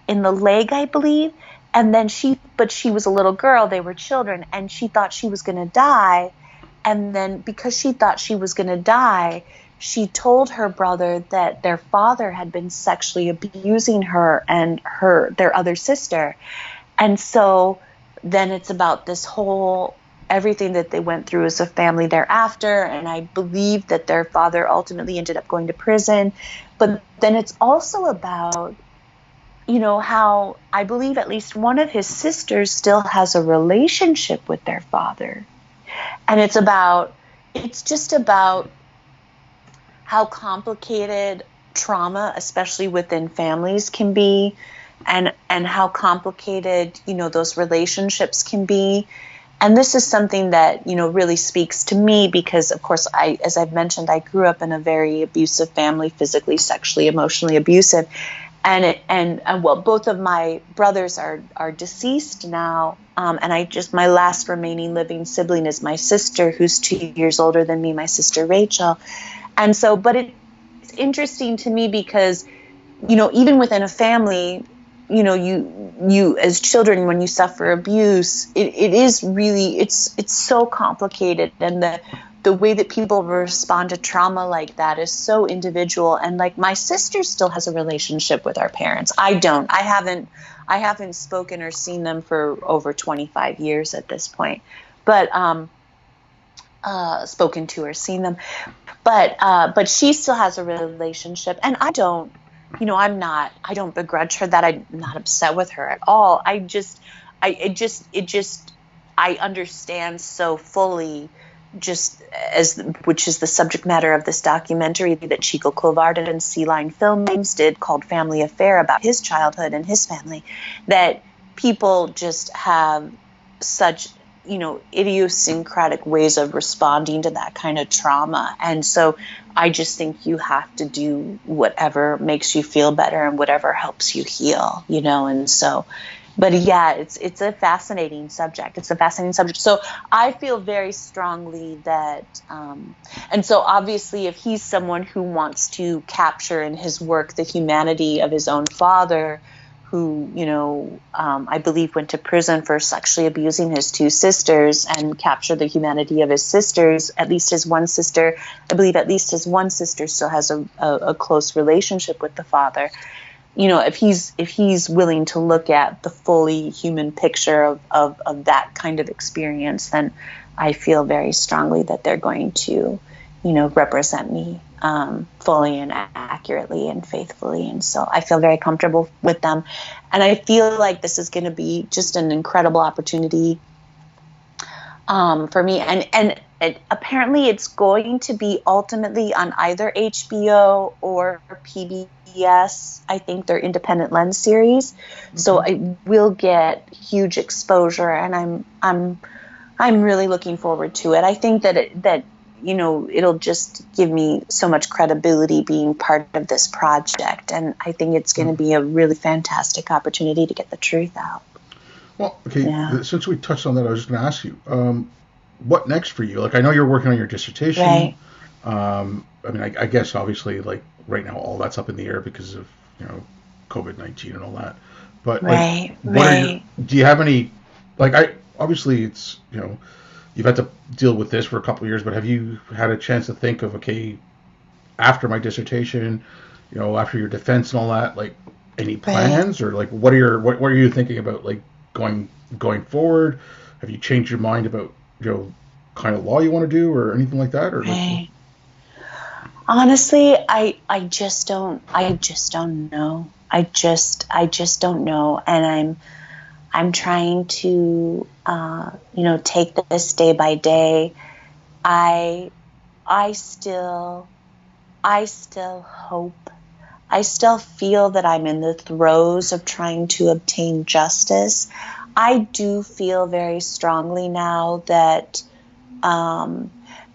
in the leg, I believe. And then she was a little girl, they were children, and she thought she was going to die. And then because she thought she was going to die, she told her brother that their father had been sexually abusing her and their other sister. And so then it's about this whole, everything that they went through as a family thereafter. And I believe that their father ultimately ended up going to prison. But then it's also about, how I believe at least one of his sisters still has a relationship with their father. And it's just about how complicated trauma, especially within families, can be, and how complicated, those relationships can be. And this is something that, really speaks to me because, of course, as I've mentioned, I grew up in a very abusive family, physically, sexually, emotionally abusive. And well, both of my brothers are deceased now. And my last remaining living sibling is my sister, who's 2 years older than me, my sister Rachel. And so, but it's interesting to me because, even within a family, you as children, when you suffer abuse, it is really, it's so complicated. And the way that people respond to trauma like that is so individual. And like my sister still has a relationship with our parents. I don't. I haven't spoken or seen them for over 25 years at this point. But spoken to or seen them. But she still has a relationship, and I don't. I don't begrudge her that. I'm not upset with her at all. I understand so fully, which is the subject matter of this documentary that Chico Clovardin and Sea Line Filmings did, called Family Affair, about his childhood and his family, that people just have such, idiosyncratic ways of responding to that kind of trauma. And so I just think you have to do whatever makes you feel better and whatever helps you heal, and so, but yeah, it's a fascinating subject. So I feel very strongly that, and so obviously if he's someone who wants to capture in his work the humanity of his own father, who, I believe went to prison for sexually abusing his two sisters, and capture the humanity of his sisters, at least his one sister, I believe at least his one sister still has a close relationship with the father. If he's willing to look at the fully human picture of that kind of experience, then I feel very strongly that they're going to, represent me fully and accurately and faithfully. And so I feel very comfortable with them. And I feel like this is going to be just an incredible opportunity for me. And apparently it's going to be ultimately on either HBO or PBS. I think they're independent lens series. Mm-hmm. So I will get huge exposure, and I'm really looking forward to it. I think that it'll just give me so much credibility being part of this project. And I think it's going to be a really fantastic opportunity to get the truth out. Well, okay, yeah. Since we touched on that, I was going to ask you, what next for you? Like, I know you're working on your dissertation. Right. I guess obviously, like, right now, all that's up in the air because of, COVID-19 and all that. But, like, do you have any, like, obviously it's, you've had to deal with this for a couple of years, but have you had a chance to think of, okay, after my dissertation, after your defense and all that, like, any plans, or like what are you thinking about, like, going forward? Have you changed your mind about, kind of law you want to do or anything like that? Or honestly, I just don't know. I just don't know. And I'm trying to, take this day by day. I still hope. I still feel that I'm in the throes of trying to obtain justice. I do feel very strongly now that, and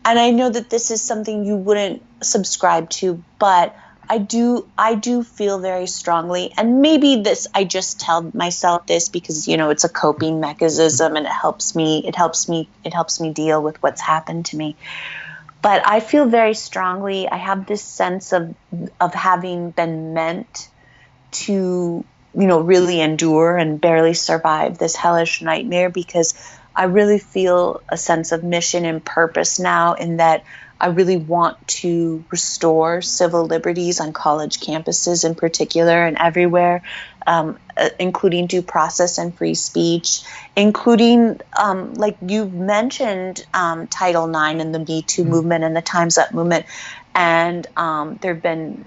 I know that this is something you wouldn't subscribe to, but I do feel very strongly, and maybe I just tell myself this because, it's a coping mechanism and it helps me deal with what's happened to me. But I feel very strongly, I have this sense of having been meant to, really endure and barely survive this hellish nightmare, because I really feel a sense of mission and purpose now, in that I really want to restore civil liberties on college campuses in particular and everywhere, including due process and free speech, including, like you've mentioned, Title IX and the Me Too movement and the Time's Up movement. And there have been,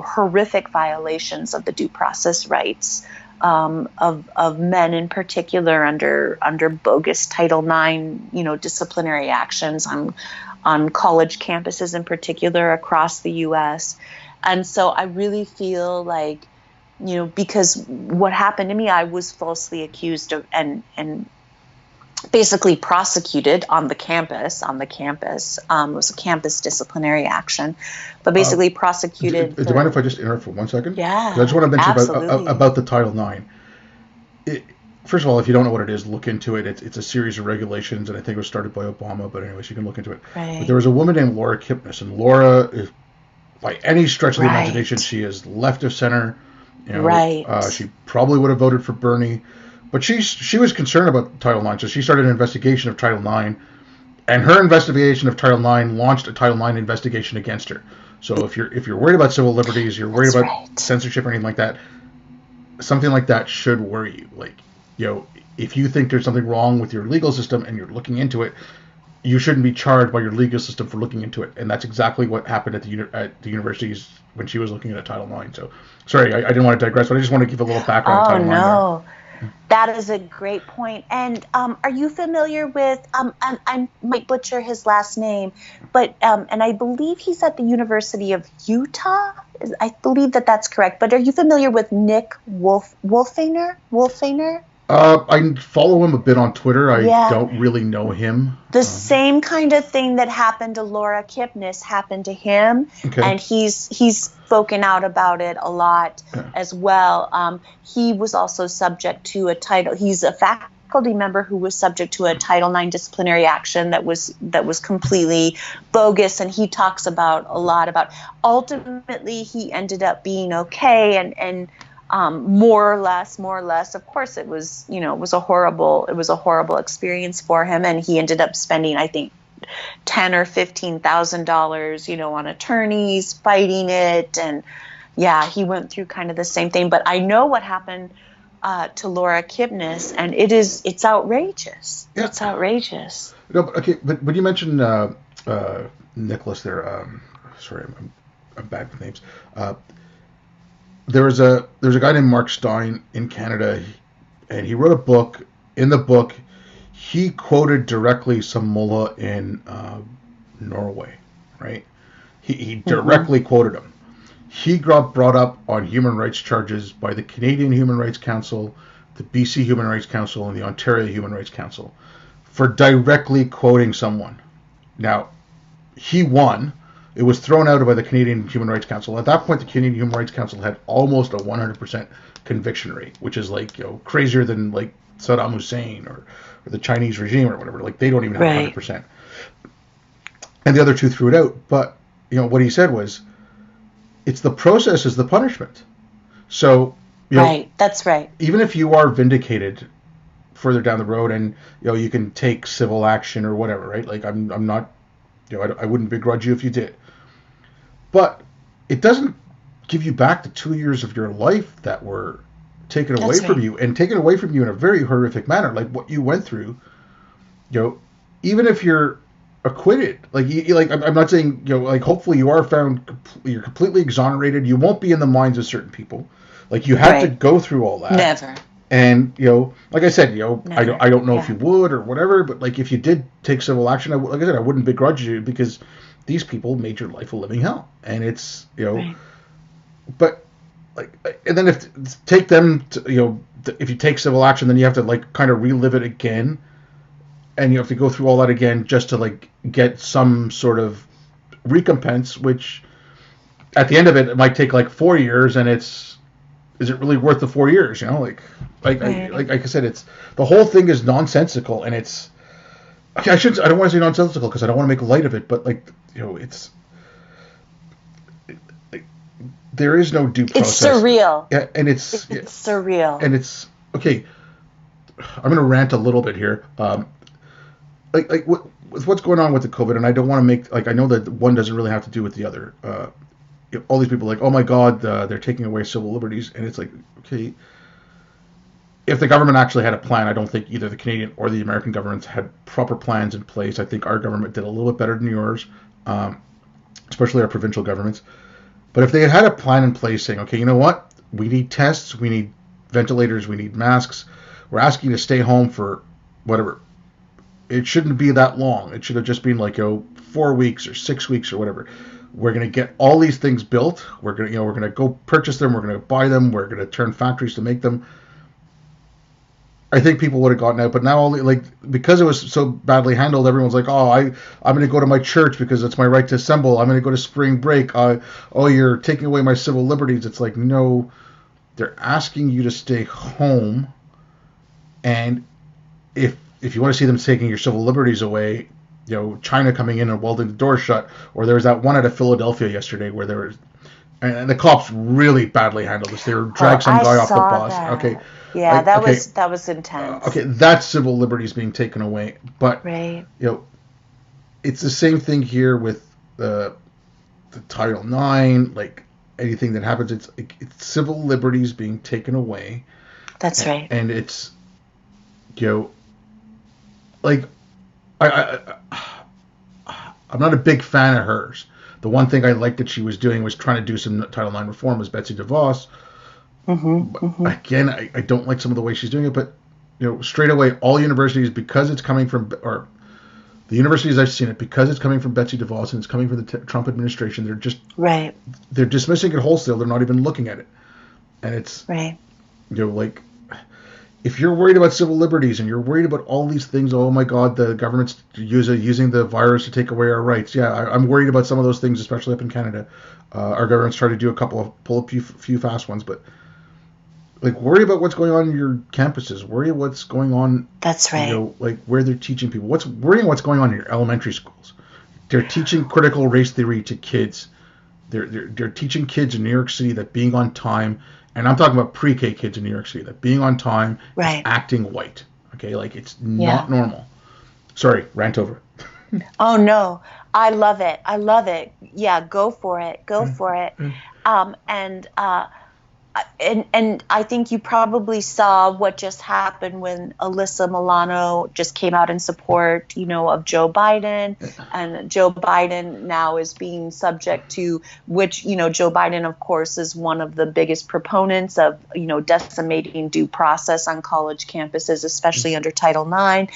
horrific violations of the due process rights of men in particular under bogus Title IX, disciplinary actions on college campuses in particular across the U.S. And so I really feel like, because what happened to me, I was falsely accused of and basically prosecuted on the campus. It was a campus disciplinary action, but basically prosecuted. Do you mind if I just interrupt for 1 second? Yeah, Because I just want to mention absolutely. about the Title IX. First of all, if you don't know what it is, look into it. It's a series of regulations, and I think it was started by Obama. But anyways, you can look into it. Right. But there was a woman named Laura Kipnis, and Laura, is, by any stretch of the imagination, she is left of center. You know, right. She probably would have voted for Bernie, but she was concerned about Title IX, so she started an investigation of Title IX, and her investigation of Title IX launched a Title IX investigation against her. So if you're worried about civil liberties, you're worried about censorship or anything like that, something like that should worry you. Like, you know, if you think there's something wrong with your legal system and you're looking into it, you shouldn't be charged by your legal system for looking into it. And that's exactly what happened at the universities when she was looking at Title IX. So, sorry, I didn't want to digress, but I just want to give a little background on Title IX. Oh, no. That is a great point. And are you familiar with, I might butcher his last name, but, and I believe he's at the University of Utah. I believe that's correct. But are you familiar with Nick Wolfinger? I follow him a bit on Twitter. I don't really know him. The same kind of thing that happened to Laura Kipnis happened to him, and he's spoken out about it a lot as well. He was also subject to he's a faculty member who was subject to a Title IX disciplinary action that was completely bogus, and he talks a lot about ultimately he ended up being okay and more or less. Of course, it was a horrible experience for him, and he ended up spending, I think, $10,000 or $15,000, on attorneys fighting it, and he went through kind of the same thing. But I know what happened to Laura Kipnis, and it's outrageous. Yeah. It's outrageous. No, but when you mentioned Nicholas there, sorry, I'm bad with names. There's a guy named Mark Stein in Canada, and he wrote a book. In the book, he quoted directly some mullah in Norway, right? He directly quoted him. He got brought up on human rights charges by the Canadian Human Rights Council, the BC Human Rights Council, and the Ontario Human Rights Council for directly quoting someone. Now, he won. It was thrown out by the Canadian Human Rights Council. At that point, the Canadian Human Rights Council had almost a 100% conviction rate, which is crazier than Saddam Hussein or the Chinese regime or whatever. They don't even have 100%. And the other two threw it out. But what he said was, it's the process is the punishment. So that's right. Even if you are vindicated further down the road, and you can take civil action or whatever, right? I'm not. I wouldn't begrudge you if you did. But it doesn't give you back the 2 years of your life that were taken away from you, and taken away from you in a very horrific manner, like what you went through. Even if you're acquitted, I'm not saying, hopefully you are found, you're completely exonerated. You won't be in the minds of certain people. You had to go through all that. Never. And, like I said, Never. I don't know if you would or whatever, but if you did take civil action, like I said, I wouldn't begrudge you, because these people made your life a living hell. And it's, but and then if you take civil action, then you have to kind of relive it again. And you have to go through all that again just to get some sort of recompense, which at the end of it might take 4 years, and is it really worth the 4 years? Like I said, it's the whole thing is nonsensical, and it's I don't want to say nonsensical because I don't want to make light of it, but it's there is no due process. It's surreal. Yeah, and it's surreal. And it's okay. I'm going to rant a little bit here. With what's going on with the COVID, and I don't want to make I know that one doesn't really have to do with the other. All these people oh my God, they're taking away civil liberties, and it's okay. If the government actually had a plan, I don't think either the Canadian or the American governments had proper plans in place. I think our government did a little bit better than yours, especially our provincial governments. But if they had a plan in place saying, okay, you know what? We need tests, we need ventilators, we need masks. We're asking you to stay home for whatever. It shouldn't be that long. It should have just been 4 weeks or 6 weeks or whatever. We're going to get all these things built. We're going to go purchase them. We're going to buy them. We're going to turn factories to make them. I think people would have gotten out, but now only like because it was so badly handled, everyone's like, "Oh, I'm going to go to my church because it's my right to assemble. I'm going to go to spring break. Oh, you're taking away my civil liberties." It's like, no, they're asking you to stay home, and if you want to see them taking your civil liberties away, China coming in and welding the door shut, or there was that one out of Philadelphia yesterday where there was, and the cops really badly handled this. They were Oh, dragged some I guy off the saw bus. Okay, that. Yeah, like okay, that was intense. okay, that's civil liberties being taken away. But Right. it's the same thing here with the Title IX. Like anything that happens, it's civil liberties being taken away. That's right. And it's like I I'm not a big fan of hers. The one thing I liked that she was doing was trying to do some Title IX reform was Betsy DeVos. Again, I don't like some of the way she's doing it, but straight away, all universities, because it's coming from, or the universities I've seen it, because it's coming from Betsy DeVos and it's coming from the Trump administration, they're dismissing it wholesale. They're not even looking at it, and it's right. Like, if you're worried about civil liberties and you're worried about all these things, oh my God, the government's using the virus to take away our rights. Yeah, I'm worried about some of those things, especially up in Canada. Our government's trying to pull a few fast ones, but like, worry about what's going on in your campuses. Worry what's going on. That's right. Like where they're teaching people. Worrying what's going on in your elementary schools. They're teaching critical race theory to kids. They're teaching kids in New York City that being on time, and I'm talking about pre-K kids in New York City, that being on time is acting white. Okay, like it's not normal. Sorry, rant over. Oh no, I love it. I love it. Yeah, go for it. Go for it. And I think you probably saw what just happened when Alyssa Milano just came out in support, of Joe Biden. And Joe Biden now is being subject to, which, Joe Biden, of course, is one of the biggest proponents of, decimating due process on college campuses, especially under Title IX.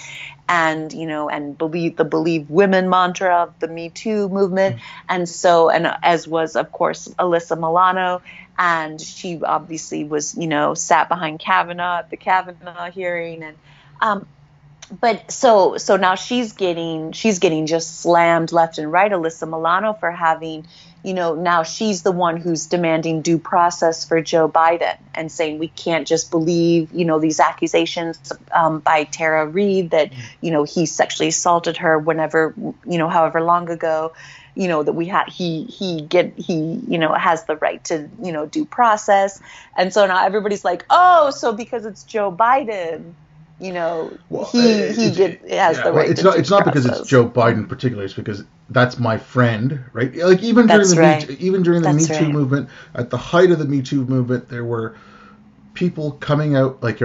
And, and the Believe Women mantra of the Me Too movement. And as was, of course, Alyssa Milano. And she obviously was, sat behind Kavanaugh at the Kavanaugh hearing. And but so now she's getting just slammed left and right, Alyssa Milano, for having, now she's the one who's demanding due process for Joe Biden and saying we can't just believe, these accusations by Tara Reid that, he sexually assaulted her whenever, however long ago, that he has the right to, due process. And so now everybody's like, oh, so because it's Joe Biden, he has the right. It's not because it's Joe Biden particularly. It's because that's my friend, right? Like even during the Me Too movement, at the height of the Me Too movement, there were people coming out like,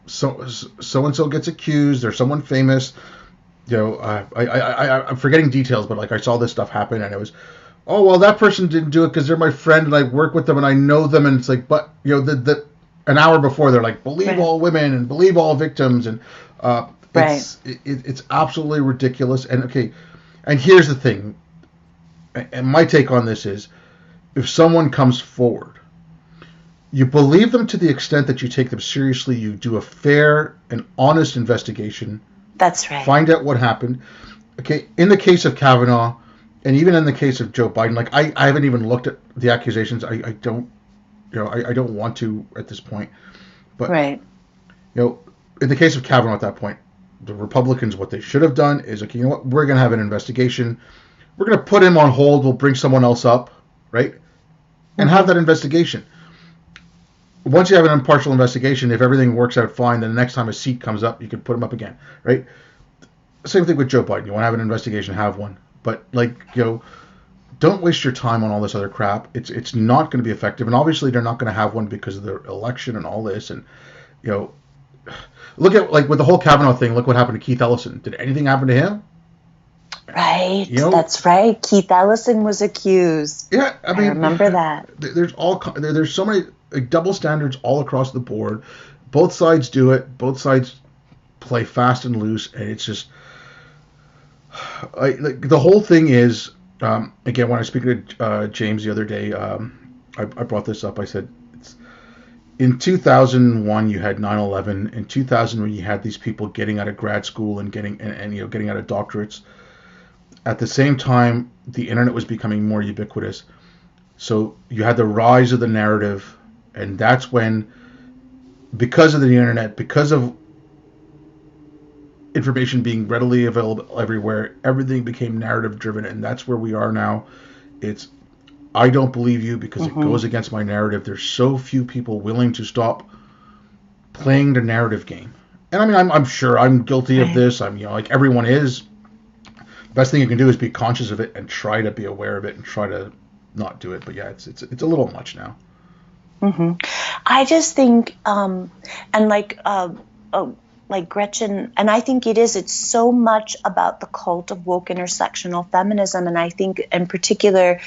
so and so gets accused, or someone famous. I'm forgetting details, but like I saw this stuff happen, and it was, oh well, that person didn't do it because they're my friend and I work with them and I know them, and it's like, but an hour before they're like, believe all women and believe all victims, and it's absolutely ridiculous. And okay, and here's the thing, and my take on this is, if someone comes forward, you believe them to the extent that you take them seriously, you do a fair and honest investigation. That's right. Find out what happened. Okay, in the case of Kavanaugh, and even in the case of Joe Biden, like I haven't even looked at the accusations. I don't. I don't want to at this point. But, in the case of Kavanaugh at that point, the Republicans, what they should have done is, okay, you know what, we're going to have an investigation. We're going to put him on hold. We'll bring someone else up, right? And have that investigation. Once you have an impartial investigation, if everything works out fine, then the next time a seat comes up, you can put him up again, right? Same thing with Joe Biden. You want to have an investigation, have one. But, don't waste your time on all this other crap. It's not going to be effective, and obviously they're not going to have one because of the election and all this. And look at with the whole Kavanaugh thing. Look what happened to Keith Ellison. Did anything happen to him? Right. That's right. Keith Ellison was accused. Yeah, I remember that. There's so many double standards all across the board. Both sides do it. Both sides play fast and loose, and it's just the whole thing is. Again, when I was speaking to James the other day, I brought this up. I said, in 2001 you had 9/11. In 2000 when you had these people getting out of grad school and getting out of doctorates. At the same time, the internet was becoming more ubiquitous. So you had the rise of the narrative, and that's when, because of the internet, because of information being readily available everywhere, everything became narrative driven, and that's where we are now. It's, I don't believe you because it goes against my narrative. There's so few people willing to stop playing the narrative game. And I mean, I'm sure I'm guilty of this. I'm, like everyone is. The best thing you can do is be conscious of it and try to be aware of it and try to not do it. But yeah, it's a little much now. I just think, and like Gretchen, and I think it's so much about the cult of woke intersectional feminism. And I think in particular,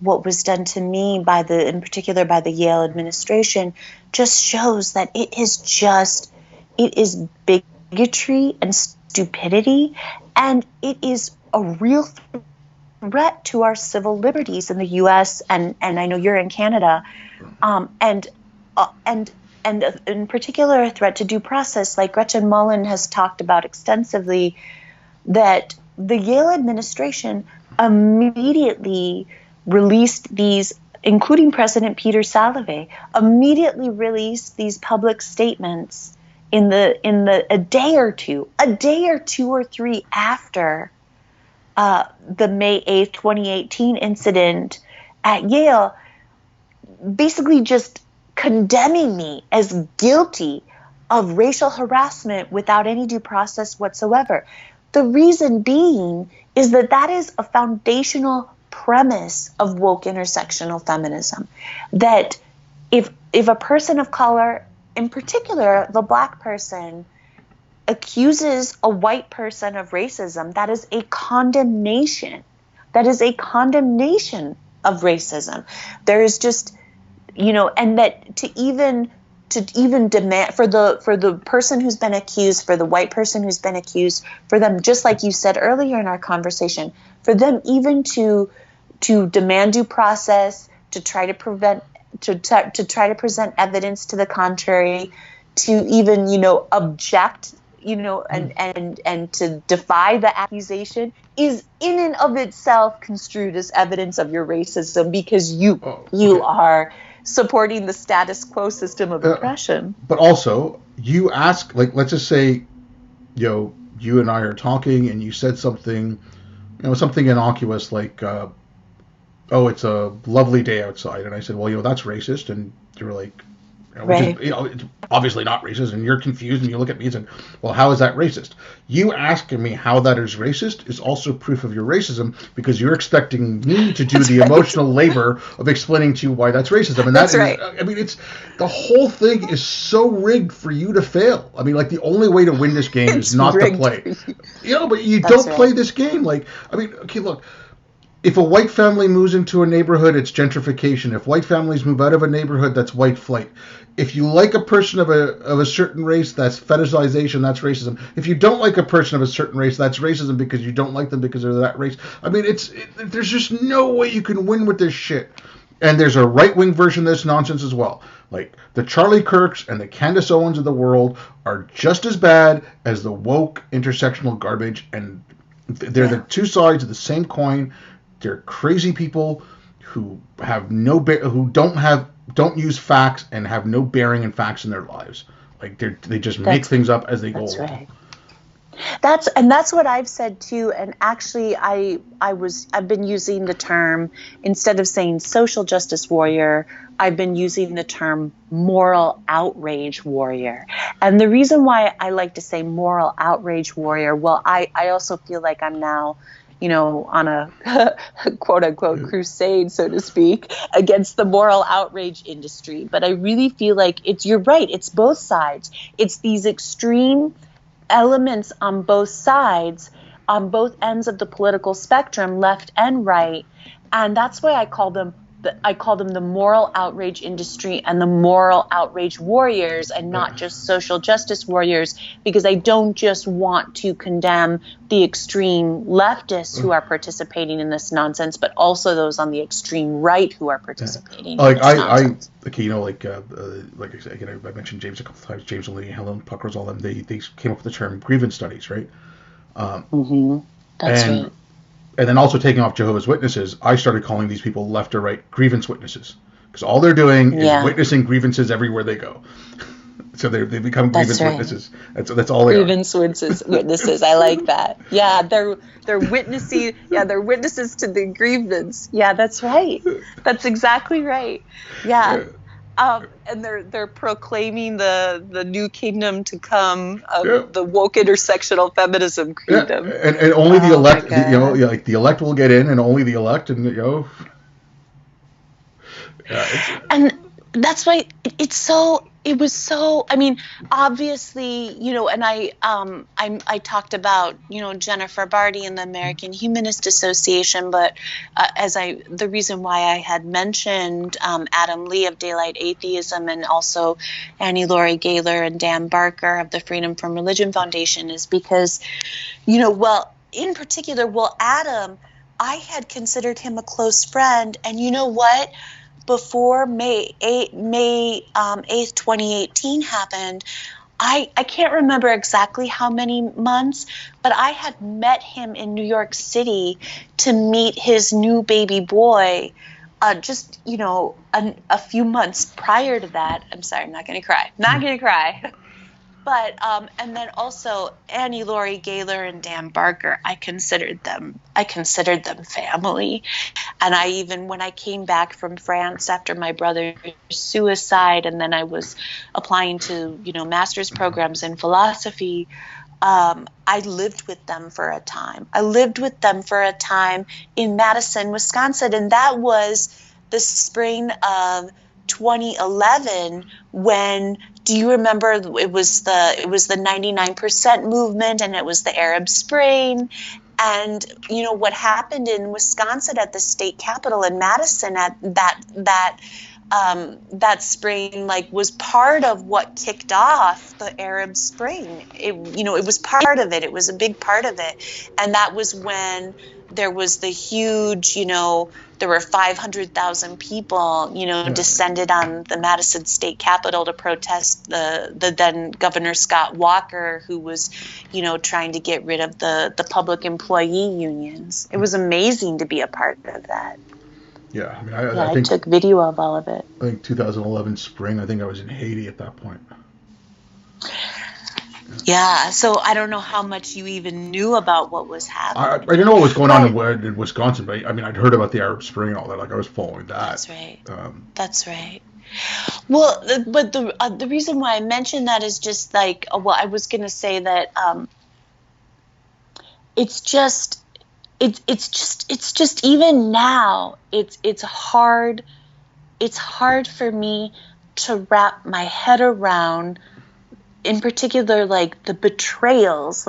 what was done to me by the Yale administration just shows that it is bigotry and stupidity, and it is a real threat to our civil liberties in the U.S. and I know you're in Canada, and in particular a threat to due process, like Gretchen Mullen has talked about extensively, that the Yale administration immediately released these, including President Peter Salovey, immediately released these public statements in a day or two or three after the May 8th, 2018 incident at Yale, basically just condemning me as guilty of racial harassment without any due process whatsoever. The reason being is that is a foundational premise of woke intersectional feminism, that if a person of color, in particular the Black person, accuses a white person of racism, that is a condemnation. That is a condemnation of racism. There is just, and that to even demand for the person who's been accused, for the white person who's been accused, for them, just like you said earlier in our conversation, for them even to demand due process, to try to try to present evidence to the contrary, to even object, and to defy the accusation, is in and of itself construed as evidence of your racism, because you are supporting the status quo system of oppression. But also, you ask, like, let's just say, you and I are talking, and you said something, something innocuous like, "Oh, it's a lovely day outside," and I said, "Well, that's racist," and you were like, right. It's obviously not racist, and you're confused, and you look at me and say, "Well, how is that racist?" You asking me how that is racist is also proof of your racism, because you're expecting me to do the emotional labor of explaining to you why that's racism, and that's right. I mean, it's, the whole thing is so rigged for you to fail. I mean, like, the only way to win this game is not to play. But you don't play this game. Like, I mean, okay, look. If a white family moves into a neighborhood, it's gentrification. If white families move out of a neighborhood, that's white flight. If you like a person of a certain race, that's fetishization, that's racism. If you don't like a person of a certain race, that's racism because you don't like them because they're that race. I mean, there's just no way you can win with this shit. And there's a right-wing version of this nonsense as well. Like, the Charlie Kirks and the Candace Owens of the world are just as bad as the woke intersectional garbage, and they're the two sides of the same coin. They're crazy people who have who don't use facts and have no bearing in facts in their lives. Like, they just make things up as they go along. Right. That's what I've said too. And actually, I've been using the term, instead of saying social justice warrior, I've been using the term moral outrage warrior. And the reason why I like to say moral outrage warrior, well, I also feel like I'm now, on a quote unquote crusade, so to speak, against the moral outrage industry. But I really feel like you're right. It's both sides. It's these extreme elements on both sides, on both ends of the political spectrum, left and right. And that's why I call them I call them the moral outrage industry and the moral outrage warriors, and not just social justice warriors, because I don't just want to condemn the extreme leftists who are participating in this nonsense, but also those on the extreme right who are participating in this nonsense. Okay, like I said, again, I mentioned James a couple of times. James O'Leary, Helen Puckers, all them. They came up with the term grievance studies, right? That's right. And then also taking off Jehovah's Witnesses, I started calling these people left or right grievance witnesses, because all they're doing is witnessing grievances everywhere they go. So they become grievance witnesses. That's all they grievance witnesses. I like that. Yeah, they're witnessing. Yeah, they're witnesses to the grievance. Yeah, that's right. That's exactly right. Yeah. And they're proclaiming the new kingdom to come, the woke intersectional feminism kingdom. And only the elect, like the elect will get in, and only the elect, and and that's why it was so, I mean, obviously, and I talked about, Jennifer Barty and the American Humanist Association, but the reason why I had mentioned Adam Lee of Daylight Atheism, and also Annie Laurie Gaylor and Dan Barker of the Freedom from Religion Foundation, is because, in particular, Adam, I had considered him a close friend, and you know what? Before May 8th, 2018 happened, I can't remember exactly how many months, but I had met him in New York City to meet his new baby boy just, a few months prior to that. I'm sorry, I'm not going to cry. But, and then also Annie Laurie Gaylor and Dan Barker, I considered them family. And when I came back from France after my brother's suicide, and then I was applying to, master's programs in philosophy, I lived with them for a time. In Madison, Wisconsin, and that was the spring of 2011, when, do you remember, it was the 99% movement, and it was the Arab Spring. And what happened in Wisconsin at the state capitol in Madison at that spring, was part of what kicked off the Arab Spring. It was part of it. It was a big part of it. And that was when there was the huge, there were 500,000 people, descended on the Madison state capitol to protest the then Governor Scott Walker, who was, trying to get rid of the public employee unions. It was amazing to be a part of that. Yeah, I mean, I think I took video of all of it. I think 2011 spring, I think I was in Haiti at that point. Yeah, so I don't know how much you even knew about what was happening. I didn't know what was going on in Wisconsin, but I mean, I'd heard about the Arab Spring and all that. I was following that. That's right. That's right. Well, but the reason why I mentioned that is just I was going to say that it's just even now it's hard for me to wrap my head around. In particular, the betrayals,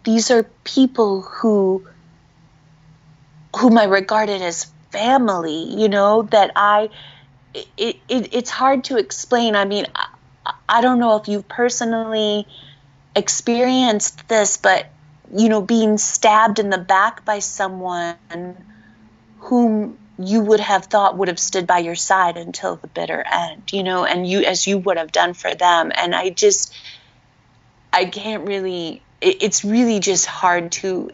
these are people whom I regarded as family, that it's hard to explain. I mean, I don't know if you've personally experienced this, but, being stabbed in the back by someone whom you would have thought would have stood by your side until the bitter end, and as you would have done for them. And I can't really, it's really just hard to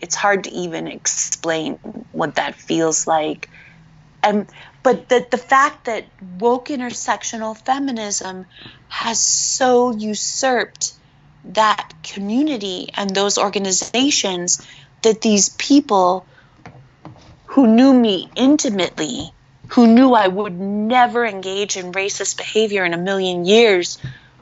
even explain what that feels like. But the fact that woke intersectional feminism has so usurped that community and those organizations, that these people who knew me intimately, who knew I would never engage in racist behavior in a million years,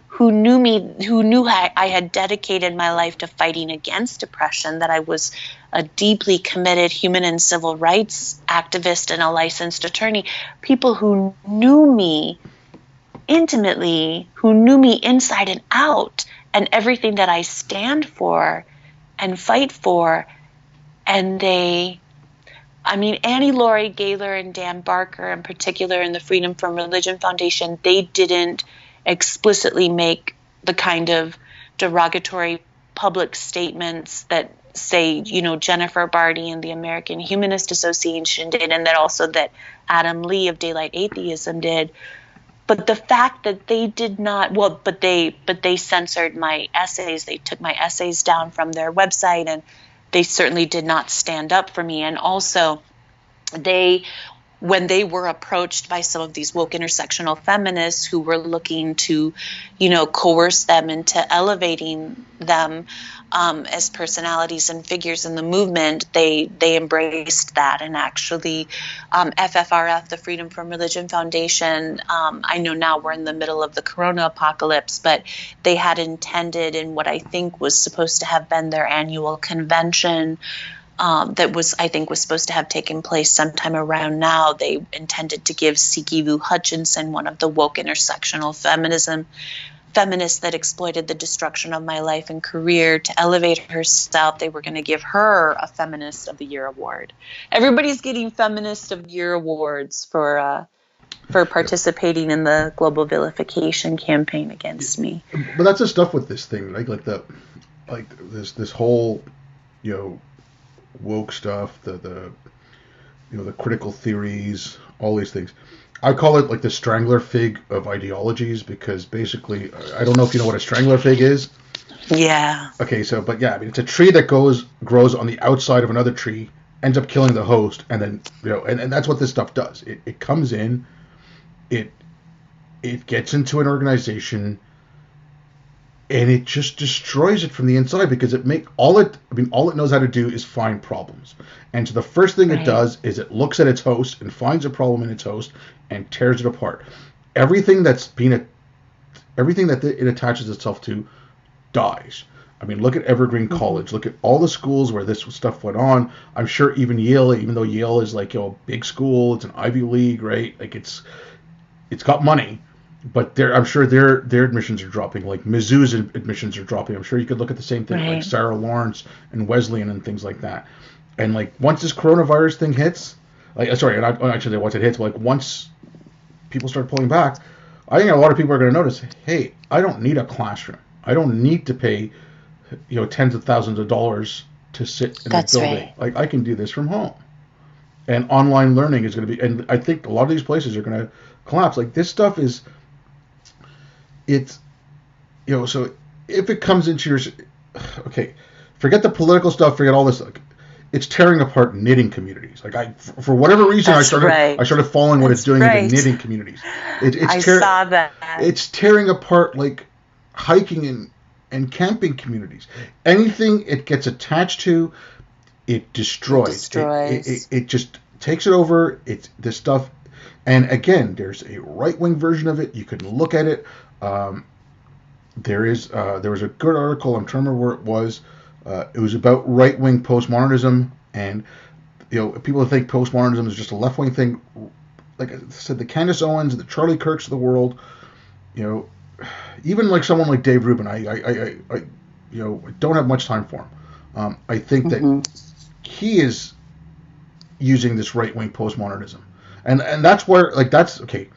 who knew I had dedicated my life to fighting against oppression, that I was a deeply committed human and civil rights activist and a licensed attorney, people who knew me intimately, who knew me inside and out, and everything that I stand for and fight for, and they I mean, Annie Laurie Gaylor and Dan Barker in particular in the Freedom from Religion Foundation, they didn't explicitly make the kind of derogatory public statements that say, Jennifer Barty and the American Humanist Association did, and that also that Adam Lee of Daylight Atheism did. But the fact that they did not, but they censored my essays. They took my essays down from their website, and they certainly did not stand up for me. And also, when they were approached by some of these woke intersectional feminists who were looking to, coerce them into elevating them as personalities and figures in the movement, they embraced that. And actually, FFRF, the Freedom from Religion Foundation, I know now we're in the middle of the corona apocalypse, but they had intended in what I think was supposed to have been their annual convention, that was supposed to have taken place sometime around now. They intended to give Sikivu Hutchinson, one of the woke intersectional feminists that exploited the destruction of my life and career, to elevate herself. They were going to give her a Feminist of the Year award. Everybody's getting Feminist of the Year awards for participating in the global vilification campaign against me. But that's the stuff with this thing, this whole, woke stuff, the critical theories, all these things. I call it like the strangler fig of ideologies, because basically, I don't know if you know what a strangler fig is. Yeah. Okay, so, but yeah, I mean, it's a tree that grows on the outside of another tree, ends up killing the host, and then, and that's what this stuff does. It comes in, it gets into an organization, and it just destroys it from the inside, because all it knows how to do is find problems. And so the first thing it does is it looks at its host and finds a problem in its host and tears it apart. Everything that it attaches itself to dies. I mean, look at Evergreen College. Look at all the schools where this stuff went on. I'm sure even Yale, even though Yale is like, a big school, it's an Ivy League, right? Like it's got money. But I'm sure their admissions are dropping. Like Mizzou's admissions are dropping. I'm sure you could look at the same thing, like Sarah Lawrence and Wesleyan and things like that. And like once this coronavirus thing hits, once it hits, but like once people start pulling back, I think a lot of people are going to notice, hey, I don't need a classroom. I don't need to pay, tens of thousands of dollars to sit in a building. Right. Like I can do this from home. And online learning is going to be, and I think a lot of these places are going to collapse. Like this stuff is. So if it comes into forget the political stuff, forget all this. Like, it's tearing apart knitting communities. Like for whatever reason, I started following what it's doing in the knitting communities. I saw that. It's tearing apart like hiking and camping communities. Anything it gets attached to, it destroys. It just takes it over. It's this stuff. And again, there's a right-wing version of it. You can look at it. There was a good article. I'm trying to remember where it was. It was about right-wing postmodernism, and people think postmodernism is just a left-wing thing. Like I said, the Candace Owens, the Charlie Kirks of the world, even like someone like Dave Rubin, I don't have much time for him. I think that he is using this right-wing postmodernism. And that's where, that's okay.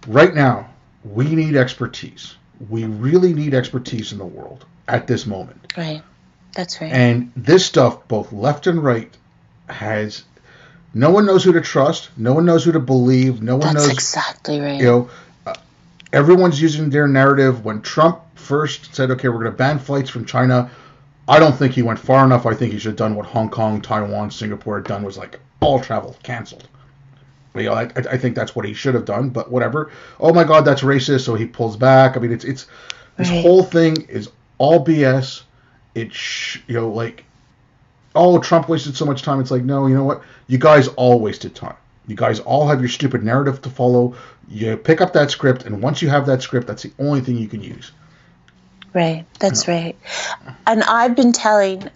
Right now, we need expertise. We really need expertise in the world at this moment. Right. That's right. And this stuff, both left and right, no one knows who to trust. No one knows who to believe. No one knows. That's exactly right. Everyone's using their narrative. When Trump first said, okay, we're going to ban flights from China, I don't think he went far enough. I think he should have done what Hong Kong, Taiwan, Singapore had done, was like all travel canceled. I think that's what he should have done, but whatever. Oh my God, that's racist, so he pulls back. I mean, it's this whole thing is all BS. Trump wasted so much time. It's like, no, you know what? You guys all wasted time. You guys all have your stupid narrative to follow. You pick up that script, and once you have that script, that's the only thing you can use. Right. That's right. And I've been telling,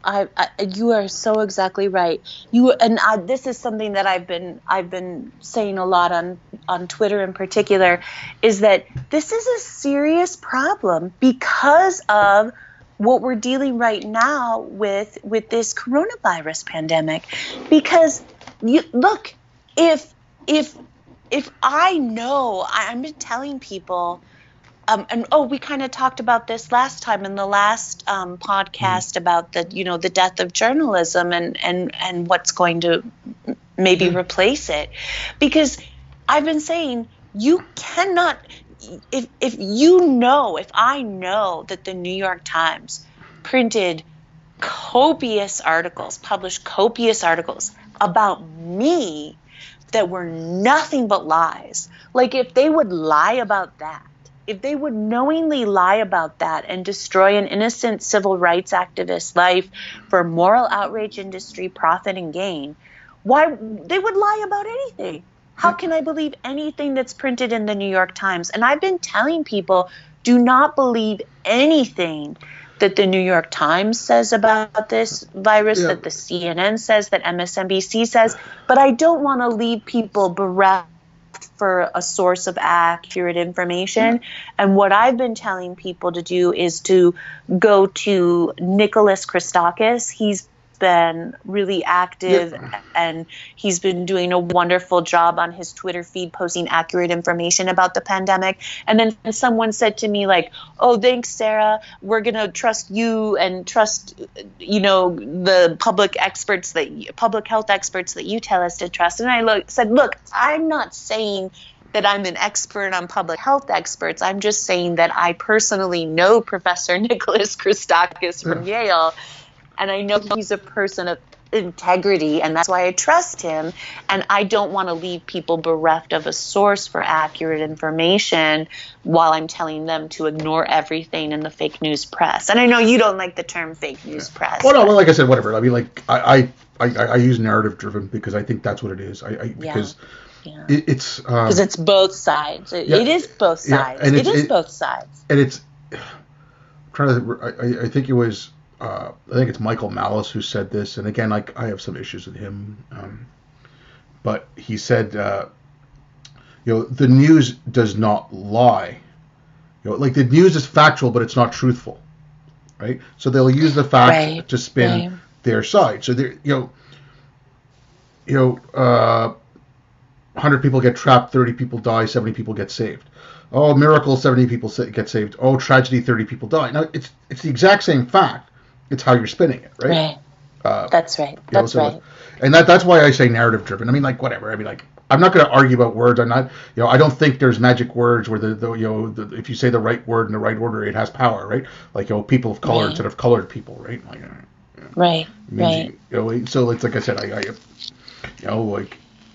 you are so exactly right. This is something that I've been saying a lot on Twitter in particular, is that this is a serious problem because of what we're dealing right now with this coronavirus pandemic. Because look, if I know, I've been telling people, and we kind of talked about this last time in the last podcast about the death of journalism and what's going to maybe replace it, because I've been saying you cannot. If I know that the New York Times published copious articles about me that were nothing but lies. Like, if they would lie about that, if they would knowingly lie about that and destroy an innocent civil rights activist's life for moral outrage, industry, profit, and gain, why they would lie about anything? How can I believe anything that's printed in the New York Times? And I've been telling people, do not believe anything that the New York Times says about this virus, that the CNN says, that MSNBC says. But I don't want to leave people bereft for a source of accurate information. And what I've been telling people to do is to go to Nicholas Christakis. He's been really active and he's been doing a wonderful job on his Twitter feed posting accurate information about the pandemic. And then someone said to me, like, oh, thanks, Sarah, we're going to trust you and trust, the public health experts that you tell us to trust. And I said, look, I'm not saying that I'm an expert on public health experts. I'm just saying that I personally know Professor Nicholas Christakis from Yale. And I know he's a person of integrity, and that's why I trust him. And I don't want to leave people bereft of a source for accurate information while I'm telling them to ignore everything in the fake news press. And I know you don't like the term fake news press. Well, no, like I said, whatever. I mean, like, I use narrative driven because I think that's what it is. Because it's because it's both sides. It is both sides. And it is both sides. And it's I think it was. I think it's Michael Malice who said this, and again, like, I have some issues with him, but he said, the news does not lie. Like, the news is factual, but it's not truthful, right? So they'll use the facts to spin their side. So they're, 100 people get trapped, 30 people die, 70 people get saved. Oh, miracle, 70 people get saved. Oh, tragedy, 30 people die. Now, it's the exact same fact. It's how you're spinning it, right? That's right. That's right. And that's why I say narrative driven. I mean, like, whatever. I mean, like, I'm not going to argue about words. I'm not, I don't think there's magic words where if you say the right word in the right order, it has power, right? Like, people of color instead of colored people, right? Like, right. So it's like I said, like,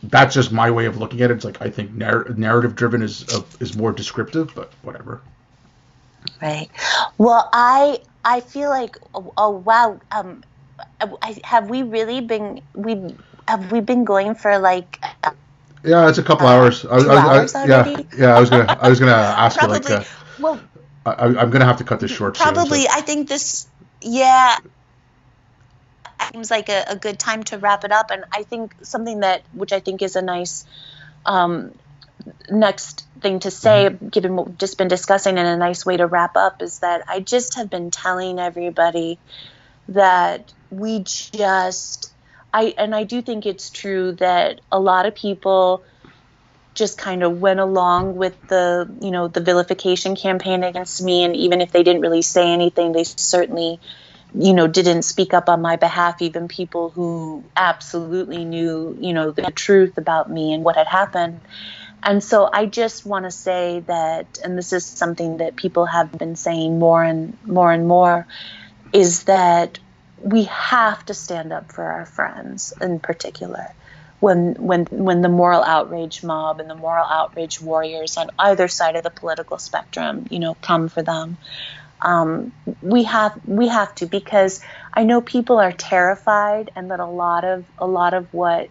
that's just my way of looking at it. It's like, I think narrative driven is more descriptive, but whatever. Right. Well, I feel like, oh wow, have we been going for like? Yeah, it's a couple hours. 2 hours already? Yeah. I was gonna ask probably, you, like, I'm gonna have to cut this short. Probably, soon, so. I think this. Yeah. Seems like a good time to wrap it up, and I think something which I think is a nice next thing to say, given what we've just been discussing, and a nice way to wrap up, is that I just have been telling everybody that I do think it's true that a lot of people just kind of went along with the vilification campaign against me, and even if they didn't really say anything, they certainly didn't speak up on my behalf, even people who absolutely knew the truth about me and what had happened. And so I just want to say that, and this is something that people have been saying more and more, is that we have to stand up for our friends in particular. When the moral outrage mob and the moral outrage warriors on either side of the political spectrum, come for them. We have to, because I know people are terrified, and that a lot of what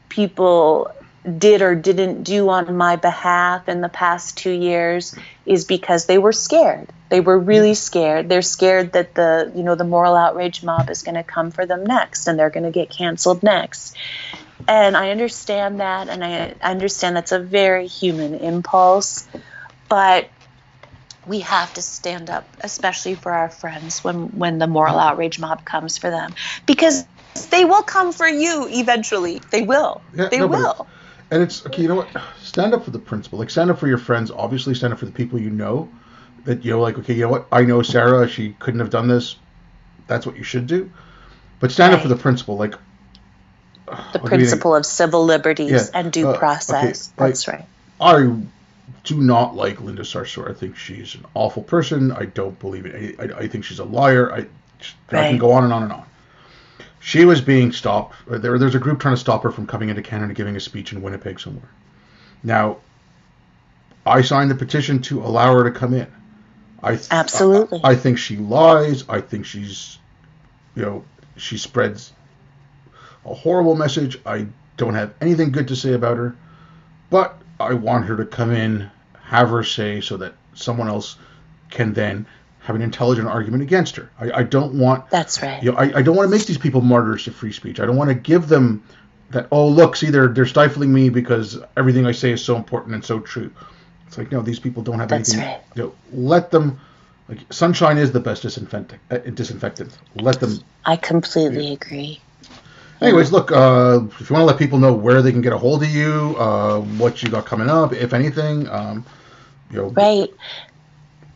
people did or didn't do on my behalf in the past 2 years is because they were scared. They were really scared. They're scared that the moral outrage mob is going to come for them next, and they're going to get canceled next. And I understand that, and I understand that's a very human impulse, but we have to stand up, especially for our friends, when the moral outrage mob comes for them. Because they will come for you eventually. They will. Yeah, they will. And it's okay. You know what? Stand up for the principle. Like, stand up for your friends. Obviously, stand up for the people you know. That, you know, like, okay, you know what? I know Sarah. She couldn't have done this. That's what you should do. But stand up for the principle. Like, the principle of civil liberties and due process. Okay, that's right. I do not like Linda Sarsour. I think she's an awful person. I don't believe it. I think she's a liar. I can go on and on and on. She was being stopped. There's a group trying to stop her from coming into Canada giving a speech in Winnipeg somewhere. Now, I signed the petition to allow her to come in. Absolutely. I think she lies. I think she's, you know, she spreads a horrible message. I don't have anything good to say about her, but I want her to come in, have her say, so that someone else can then have an intelligent argument against her. I don't want... That's right. You know, I don't want to make these people martyrs to free speech. I don't want to give them that, oh, look, see, they're stifling me because everything I say is so important and so true. It's like, no, these people don't have anything... That's right. You know, let them... Like, sunshine is the best disinfectant. Let them... I completely agree. Anyways, look, if you want to let people know where they can get a hold of you, what you got coming up, if anything, you know... Right.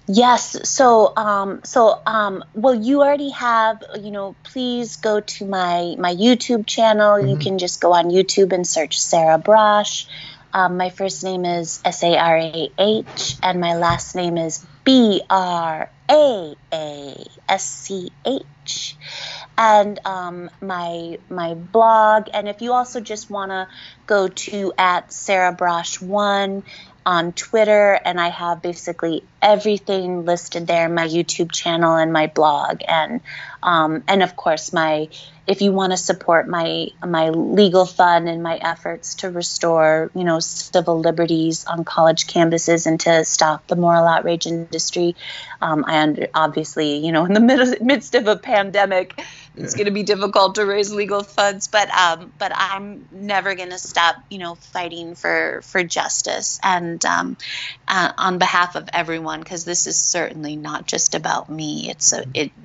Yes. So, well, you already have, you know, please go to my YouTube channel. You can just go on YouTube and search Sarah Braasch. My first name is Sarah, and my last name is Braasch. And my blog, and if you also just want to go to @SarahBraasch1 on Twitter, and I have basically everything listed there, my YouTube channel and my blog, and of course if you want to support my legal fund and my efforts to restore, you know, civil liberties on college campuses and to stop the moral outrage industry, obviously, you know, in the midst of a pandemic, it's going to be difficult to raise legal funds, but I'm never going to stop, you know, fighting for justice and on behalf of everyone, because this is certainly not just about me.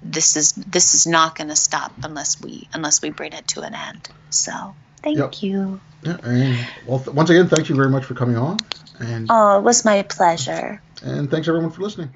This is not going to stop unless we bring it to an end. So thank you. Yeah, and well, once again, thank you very much for coming on. And it was my pleasure. And thanks everyone for listening.